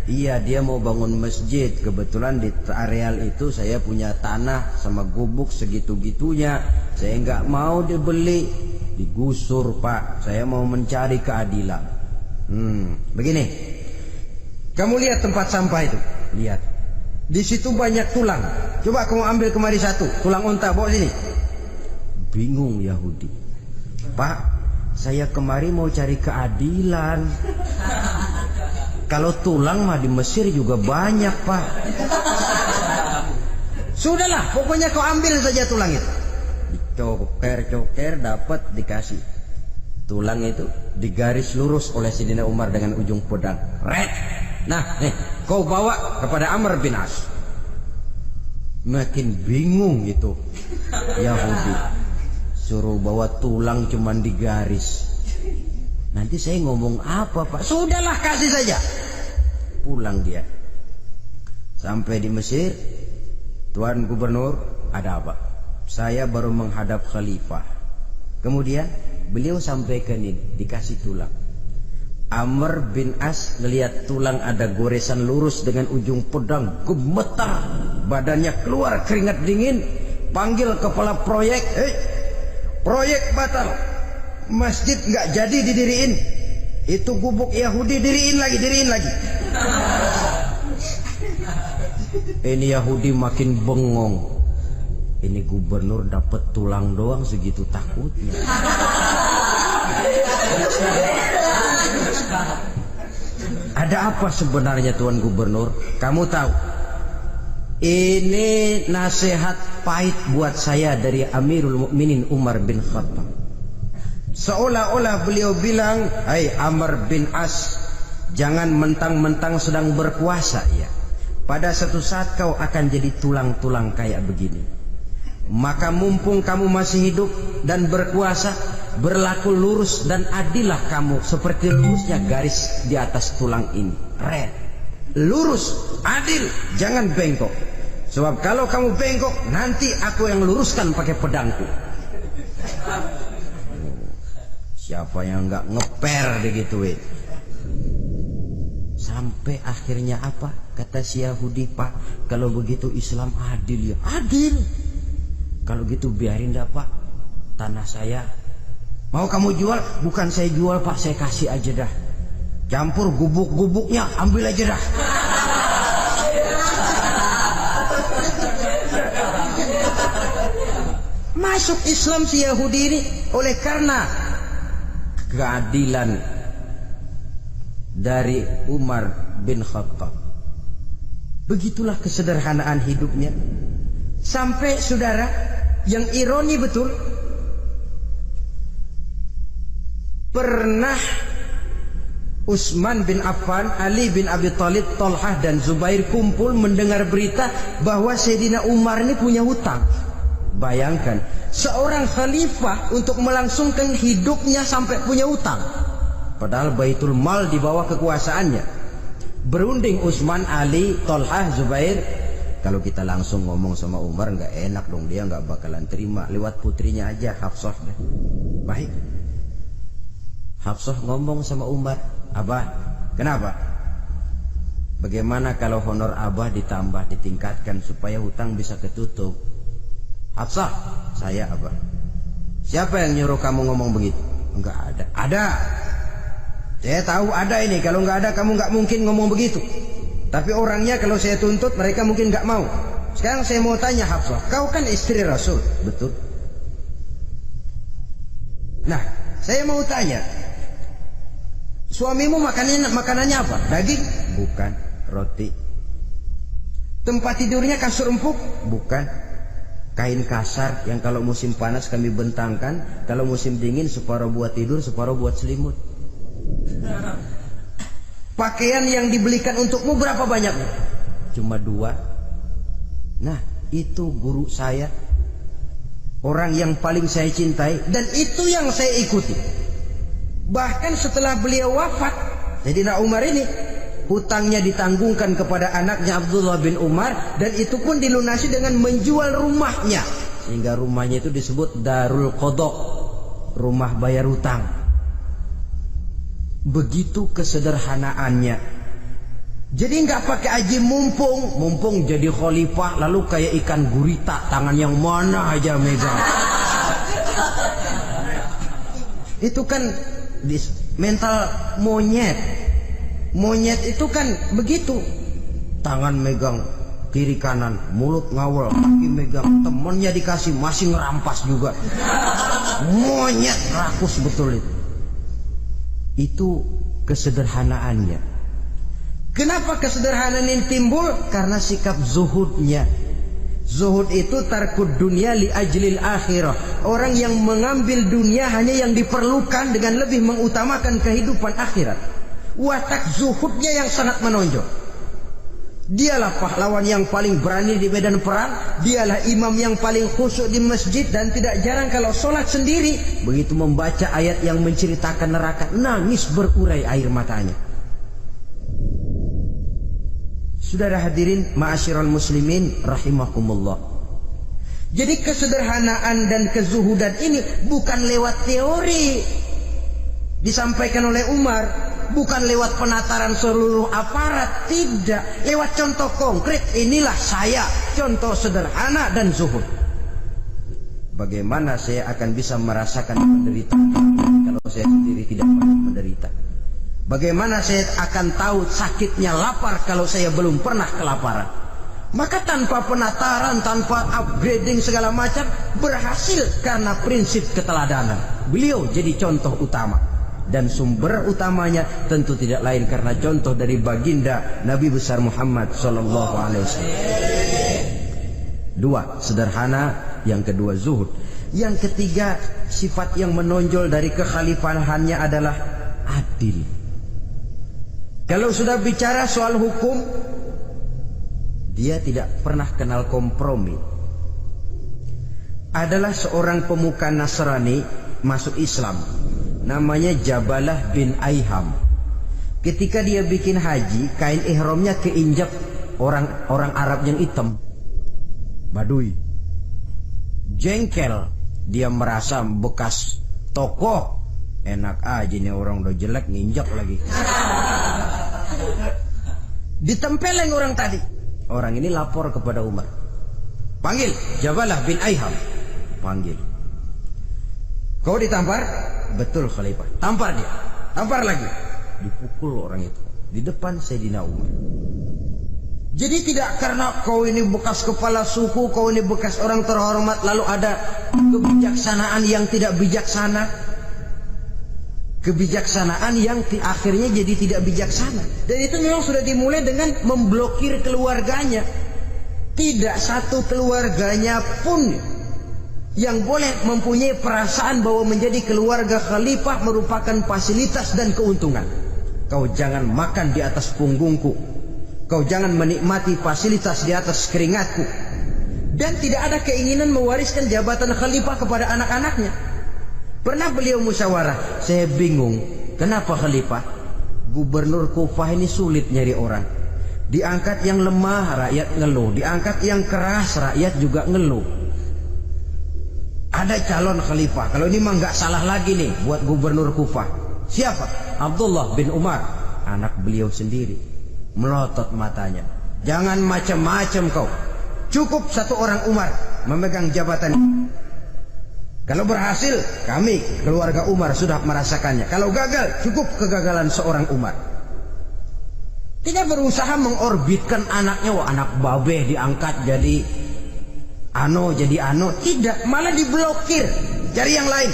Iya, dia mau bangun masjid. Kebetulan di areal itu saya punya tanah sama gubuk segitu-gitunya. Saya nggak mau dibeli, digusur Pak. Saya mau mencari keadilan. Begini, kamu lihat tempat sampah itu. Lihat, di situ banyak tulang. Coba kamu ambil kemari satu, tulang unta, bawa sini. Bingung Yahudi. Pak, saya kemari mau cari keadilan. Kalau tulang mah di Mesir juga banyak Pak. Sudahlah, pokoknya kau ambil saja tulang itu. Coker dapat dikasih. Tulang itu digaris lurus oleh Sayyidina Umar dengan ujung pedang. Red. Nah, nih, kau bawa kepada Amr bin As. Makin bingung itu Yahudi. Suruh bawa tulang cuman digaris. Nanti saya ngomong apa Pak? Sudahlah, kasih saja. Pulang dia. Sampai di Mesir, Tuan Gubernur, ada apa? Saya baru menghadap khalifah. Kemudian beliau sampaikan ini, dikasih tulang. Amr bin As ngelihat tulang ada goresan lurus dengan ujung pedang, gemetar, badannya keluar keringat dingin, panggil kepala proyek, proyek batal. Masjid nggak jadi didiriin. Itu gubuk Yahudi diriin lagi. Ini Yahudi makin bengong. Ini gubernur dapat tulang doang segitu takutnya. Ada apa sebenarnya Tuan Gubernur? Kamu tahu? Ini nasihat pahit buat saya dari Amirul Mukminin Umar bin Khattab. Seolah-olah beliau bilang, hai Amr bin As, jangan mentang-mentang sedang berkuasa ya. Pada suatu saat kau akan jadi tulang-tulang kayak begini. Maka mumpung kamu masih hidup dan berkuasa, berlaku lurus dan adillah kamu seperti lurusnya garis di atas tulang ini. Red. Lurus, adil, jangan bengkok. Sebab kalau kamu bengkok, nanti aku yang luruskan pakai pedangku. Siapa yang nggak ngeper digituin? Sampai akhirnya apa? Kata si Yahudi, Pak, kalau begitu Islam adil ya. Adil. Kalau gitu biarin dah Pak, tanah saya. Mau kamu jual? Bukan saya jual Pak, saya kasih aja dah. Campur gubuk-gubuknya, ambil aja dah. Masuk Islam si Yahudi ini oleh karena keadilan dari Umar bin Khattab. Begitulah kesederhanaan hidupnya. Sampai saudara, yang ironi betul, pernah Utsman bin Affan, Ali bin Abi Thalib, Thalhah dan Zubair kumpul mendengar berita bahwa Sayyidina Umar ini punya hutang. Bayangkan, seorang khalifah untuk melangsungkan hidupnya sampai punya hutang. Padahal Baitul Mal di bawah kekuasaannya. Berunding Utsman, Ali, Thalhah, Zubair. Kalau kita langsung ngomong sama Umar nggak enak dong, dia nggak bakalan terima. Lewat putrinya aja, Hafsah deh. Baik. Hafsah ngomong sama Umar, Abah, kenapa? Bagaimana kalau honor Abah ditambah, ditingkatkan supaya hutang bisa ketutup? Hafsah, saya Abah. Siapa yang nyuruh kamu ngomong begitu? Enggak ada. Ada. Saya tahu ada ini. Kalau enggak ada kamu enggak mungkin ngomong begitu. Tapi orangnya kalau saya tuntut mereka mungkin enggak mau. Sekarang saya mau tanya Hafsah, kau kan istri Rasul, betul? Nah, saya mau tanya, suamimu makanannya apa? Daging? Bukan. Roti. Tempat tidurnya kasur empuk? Bukan. Kain kasar yang kalau musim panas kami bentangkan, kalau musim dingin separuh buat tidur, separuh buat selimut. Pakaian yang dibelikan untukmu berapa banyaknya? Cuma 2. Nah, itu guru saya, orang yang paling saya cintai, dan itu yang saya ikuti. Bahkan setelah beliau wafat, Sayyidina Umar ini hutangnya ditanggungkan kepada anaknya Abdullah bin Umar, dan itu pun dilunasi dengan menjual rumahnya, sehingga rumahnya itu disebut Darul Qadha, rumah bayar hutang. Begitu kesederhanaannya. Jadi nggak pakai aji mumpung jadi khalifah lalu kayak ikan gurita, tangan yang mana aja megang. Itu kan mental monyet. Monyet itu kan begitu, tangan megang kiri kanan, mulut ngawal, kaki megang, temennya dikasih masih ngerampas juga. Monyet rakus betul itu. Itu kesederhanaannya. Kenapa kesederhanaan ini timbul? Karena sikap zuhudnya. Zuhud itu tarkud dunia li ajlil akhirah. Orang yang mengambil dunia hanya yang diperlukan dengan lebih mengutamakan kehidupan akhirat. Watak zuhudnya yang sangat menonjol. Dialah pahlawan yang paling berani di medan perang. Dialah imam yang paling khusyuk di masjid. Dan tidak jarang kalau sholat sendiri, begitu membaca ayat yang menceritakan neraka, nangis berurai air matanya. Saudara hadirin ma'asyiral muslimin rahimakumullah. Jadi kesederhanaan dan kezuhudan ini bukan lewat teori disampaikan oleh Umar, bukan lewat penataran seluruh aparat, tidak, lewat contoh konkret. Inilah saya, contoh sederhana dan zuhud. Bagaimana saya akan bisa merasakan penderitaan kalau saya sendiri tidak pernah menderita? Bagaimana saya akan tahu sakitnya lapar kalau saya belum pernah kelaparan? Maka tanpa penataran, tanpa upgrading segala macam, berhasil karena prinsip keteladanan. Beliau jadi contoh utama. Dan sumber utamanya tentu tidak lain karena contoh dari baginda Nabi besar Muhammad sallallahu alaihi wasallam. 2, sederhana. Yang kedua, zuhud. Yang ketiga, sifat yang menonjol dari kekhalifahannya adalah adil. Kalau sudah bicara soal hukum, dia tidak pernah kenal kompromi. Adalah seorang pemuka Nasrani masuk Islam, namanya Jabalah bin Aiham. Ketika dia bikin haji, kain ihramnya keinjak orang Arab yang hitam, Badui. Jengkel, dia merasa bekas tokoh, enak aja nih orang udah jelek nginjak lagi. Ditempeleng orang tadi. Orang ini lapor kepada Umar. Panggil Jabalah bin Aiham. Panggil. Kau ditampar? Betul Khalifah. Tampar dia. Tampar lagi. Dipukul orang itu di depan Sayyidina Umar. Jadi tidak karena kau ini bekas kepala suku, kau ini bekas orang terhormat, lalu ada kebijaksanaan yang tidak bijaksana. Kebijaksanaan yang akhirnya jadi tidak bijaksana. Dan itu memang sudah dimulai dengan memblokir keluarganya. Tidak satu keluarganya pun yang boleh mempunyai perasaan bahwa menjadi keluarga khalifah merupakan fasilitas dan keuntungan. Kau jangan makan di atas punggungku, kau jangan menikmati fasilitas di atas keringatku. Dan tidak ada keinginan mewariskan jabatan khalifah kepada anak-anaknya. Pernah beliau musyawarah, saya bingung, kenapa khalifah? Gubernur Kufah ini sulit nyari orang. Diangkat yang lemah, rakyat ngeluh. Diangkat yang keras, rakyat juga ngeluh. Ada calon khalifah, kalau ini mah nggak salah lagi nih buat gubernur Kufah. Siapa? Abdullah bin Umar, anak beliau sendiri. Melotot matanya. Jangan macam-macam kau. Cukup satu orang Umar memegang jabatan. Kalau berhasil, kami keluarga Umar sudah merasakannya. Kalau gagal, cukup kegagalan seorang Umar. Tidak berusaha mengorbitkan anaknya. Wah, anak babe diangkat jadi ano. Tidak, malah diblokir. Cari yang lain.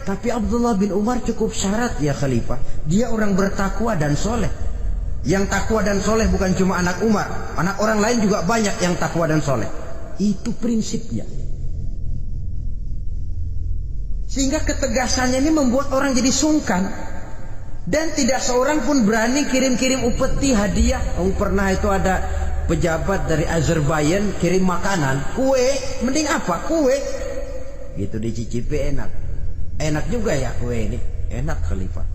Tapi Abdullah bin Umar cukup syarat ya Khalifah. Dia orang bertakwa dan soleh. Yang takwa dan soleh bukan cuma anak Umar. Anak orang lain juga banyak yang takwa dan soleh. Itu prinsipnya. Sehingga ketegasannya ini membuat orang jadi sungkan. Dan tidak seorang pun berani kirim-kirim upeti hadiah. Pernah itu ada pejabat dari Azerbaijan kirim makanan. Kue, mending apa? Kue. Gitu dicicipi enak. Enak juga ya kue ini. Enak Khalifah.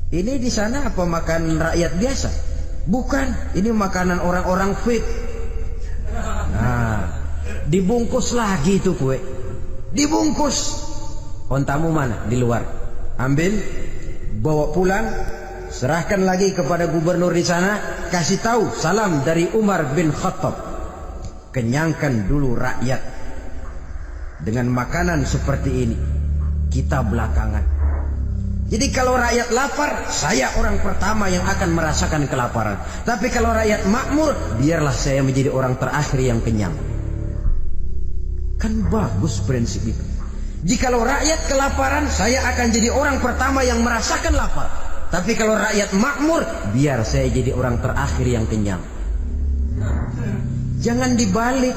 Ini di sana apa makan rakyat biasa? Bukan, ini makanan orang-orang fit. Nah, dibungkus lagi itu kue. Dibungkus. Ontamu mana? Di luar. Ambil, bawa pulang, serahkan lagi kepada gubernur di sana, kasih tahu salam dari Umar bin Khattab. Kenyangkan dulu rakyat dengan makanan seperti ini. Kita belakangan. Jadi kalau rakyat lapar, saya orang pertama yang akan merasakan kelaparan. Tapi kalau rakyat makmur, biarlah saya menjadi orang terakhir yang kenyang. Kan bagus prinsip itu. Jikalau rakyat kelaparan, saya akan jadi orang pertama yang merasakan lapar. Tapi kalau rakyat makmur, biar saya jadi orang terakhir yang kenyang. Jangan dibalik.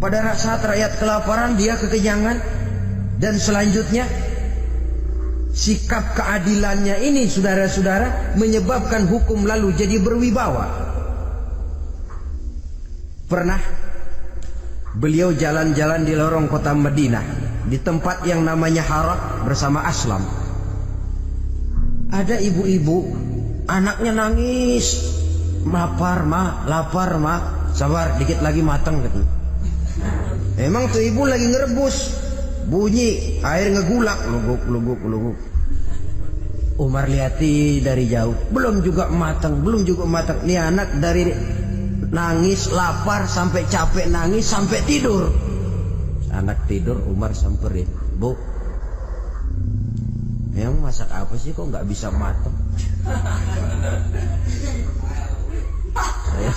Pada saat rakyat kelaparan, dia kekenyangan. Dan selanjutnya, sikap keadilannya ini saudara-saudara menyebabkan hukum lalu jadi berwibawa. Pernah beliau jalan-jalan di lorong kota Madinah, di tempat yang namanya Harak bersama Aslam. Ada ibu-ibu, anaknya nangis, lapar ma, sabar dikit lagi matang gitu. Emang tuh ibu lagi ngerebus, bunyi air ngegulak, luguk. Umar lihati dari jauh, belum juga matang. Nih anak dari nangis, lapar, sampai capek nangis, sampai tidur. Anak tidur, Umar samperin, Bu, emang masak apa sih kok nggak bisa matang? Saya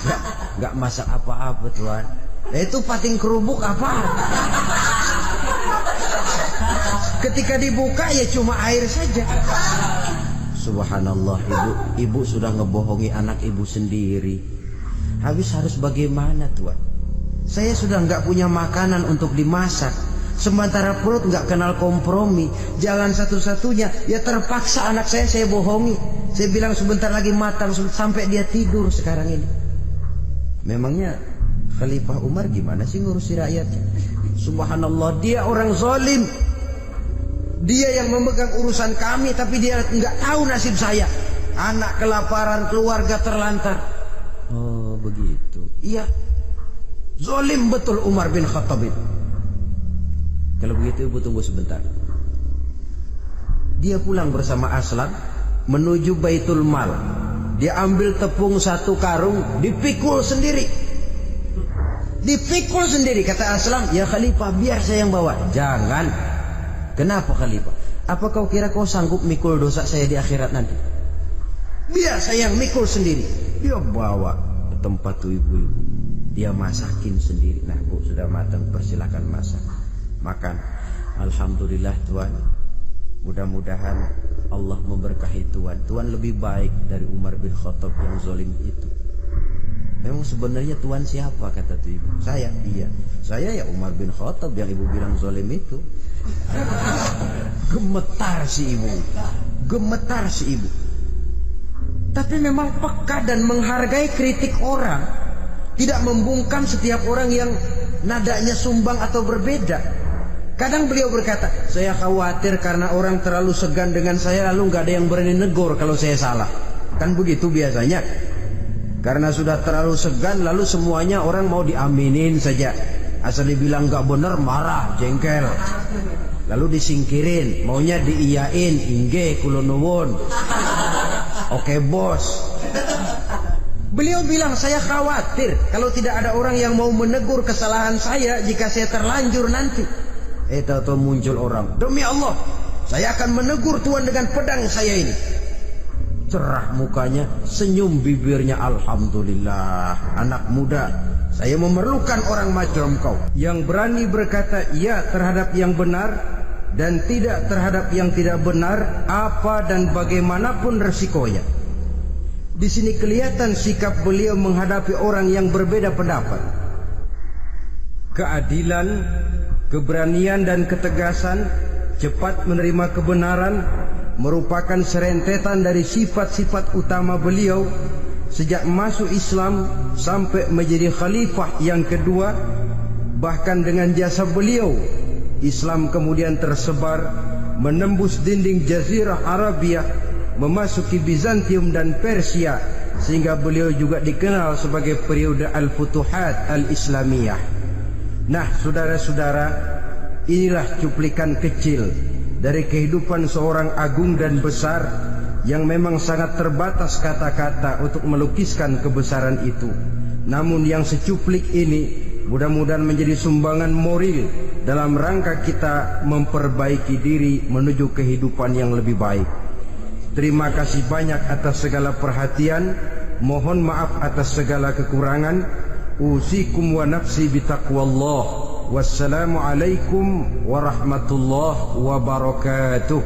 nggak masak apa-apa Tuan. Itu pating kerubuk apa? Ketika dibuka ya cuma air saja. Subhanallah, ibu sudah ngebohongi anak ibu sendiri. Habis harus bagaimana Tuan? Saya sudah nggak punya makanan untuk dimasak. Sementara perut nggak kenal kompromi. Jalan satu-satunya ya terpaksa anak saya bohongi. Saya bilang sebentar lagi matang sampai dia tidur sekarang ini. Memangnya Khalifah Umar gimana sih ngurusi rakyatnya? Subhanallah, dia orang zalim. Dia yang memegang urusan kami, tapi dia nggak tahu nasib saya. Anak kelaparan, keluarga terlantar. Oh begitu. Iya, zalim betul Umar bin Khattab itu. Kalau begitu ibu tunggu sebentar. Dia pulang bersama Aslam menuju Baitul Mal. Dia ambil tepung 1 karung, dipikul sendiri. Dipikul sendiri, kata Aslam, ya Khalifah biar saya yang bawa. Jangan. Kenapa Khalifah? Apa kau kira kau sanggup mikul dosa saya di akhirat nanti? Biar saya yang mikul sendiri. Dia bawa ke tempat tuh ibu-ibu. Dia masakin sendiri. Nah Bu, sudah matang, persilakan masak. Makan. Alhamdulillah Tuan. Mudah-mudahan Allah memberkahi Tuan. Tuan lebih baik dari Umar bin Khattab yang zalim itu. Memang sebenarnya Tuan siapa, kata tuh ibu? Saya. Iya, saya ya Umar bin Khattab yang ibu bilang zalim itu. Gemetar si ibu. Tapi memang peka dan menghargai kritik orang. Tidak membungkam setiap orang yang nadanya sumbang atau berbeda. Kadang beliau berkata, saya khawatir karena orang terlalu segan dengan saya, lalu gak ada yang berani negur kalau saya salah. Kan begitu biasanya. Karena sudah terlalu segan, lalu semuanya orang mau diaminin saja. Asal dibilang gak benar, marah, jengkel. Lalu disingkirin, maunya diiyain, ingge, kulo nuwun. Oke bos. Beliau bilang, saya khawatir kalau tidak ada orang yang mau menegur kesalahan saya jika saya terlanjur nanti. Tahu-tahu muncul orang, demi Allah, saya akan menegur Tuhan dengan pedang saya ini. Cerah mukanya, senyum bibirnya, alhamdulillah, anak muda, saya memerlukan orang macam kau yang berani berkata ya terhadap yang benar dan tidak terhadap yang tidak benar, apa dan bagaimanapun resikonya. Di sini kelihatan sikap beliau menghadapi orang yang berbeda pendapat. Keadilan, keberanian dan ketegasan, cepat menerima kebenaran merupakan serentetan dari sifat-sifat utama beliau sejak masuk Islam sampai menjadi khalifah yang kedua. Bahkan dengan jasa beliau, Islam kemudian tersebar menembus dinding Jazirah Arabia, memasuki Bizantium dan Persia, sehingga beliau juga dikenal sebagai periode Al-Futuhat Al-Islamiyah. Nah, saudara-saudara, inilah cuplikan kecil dari kehidupan seorang agung dan besar yang memang sangat terbatas kata-kata untuk melukiskan kebesaran itu. Namun yang secuplik ini mudah-mudahan menjadi sumbangan moral dalam rangka kita memperbaiki diri menuju kehidupan yang lebih baik. Terima kasih banyak atas segala perhatian. Mohon maaf atas segala kekurangan. Usikum wa nafsi bitaqwallah. Wassalamualaikum warahmatullahi wabarakatuh.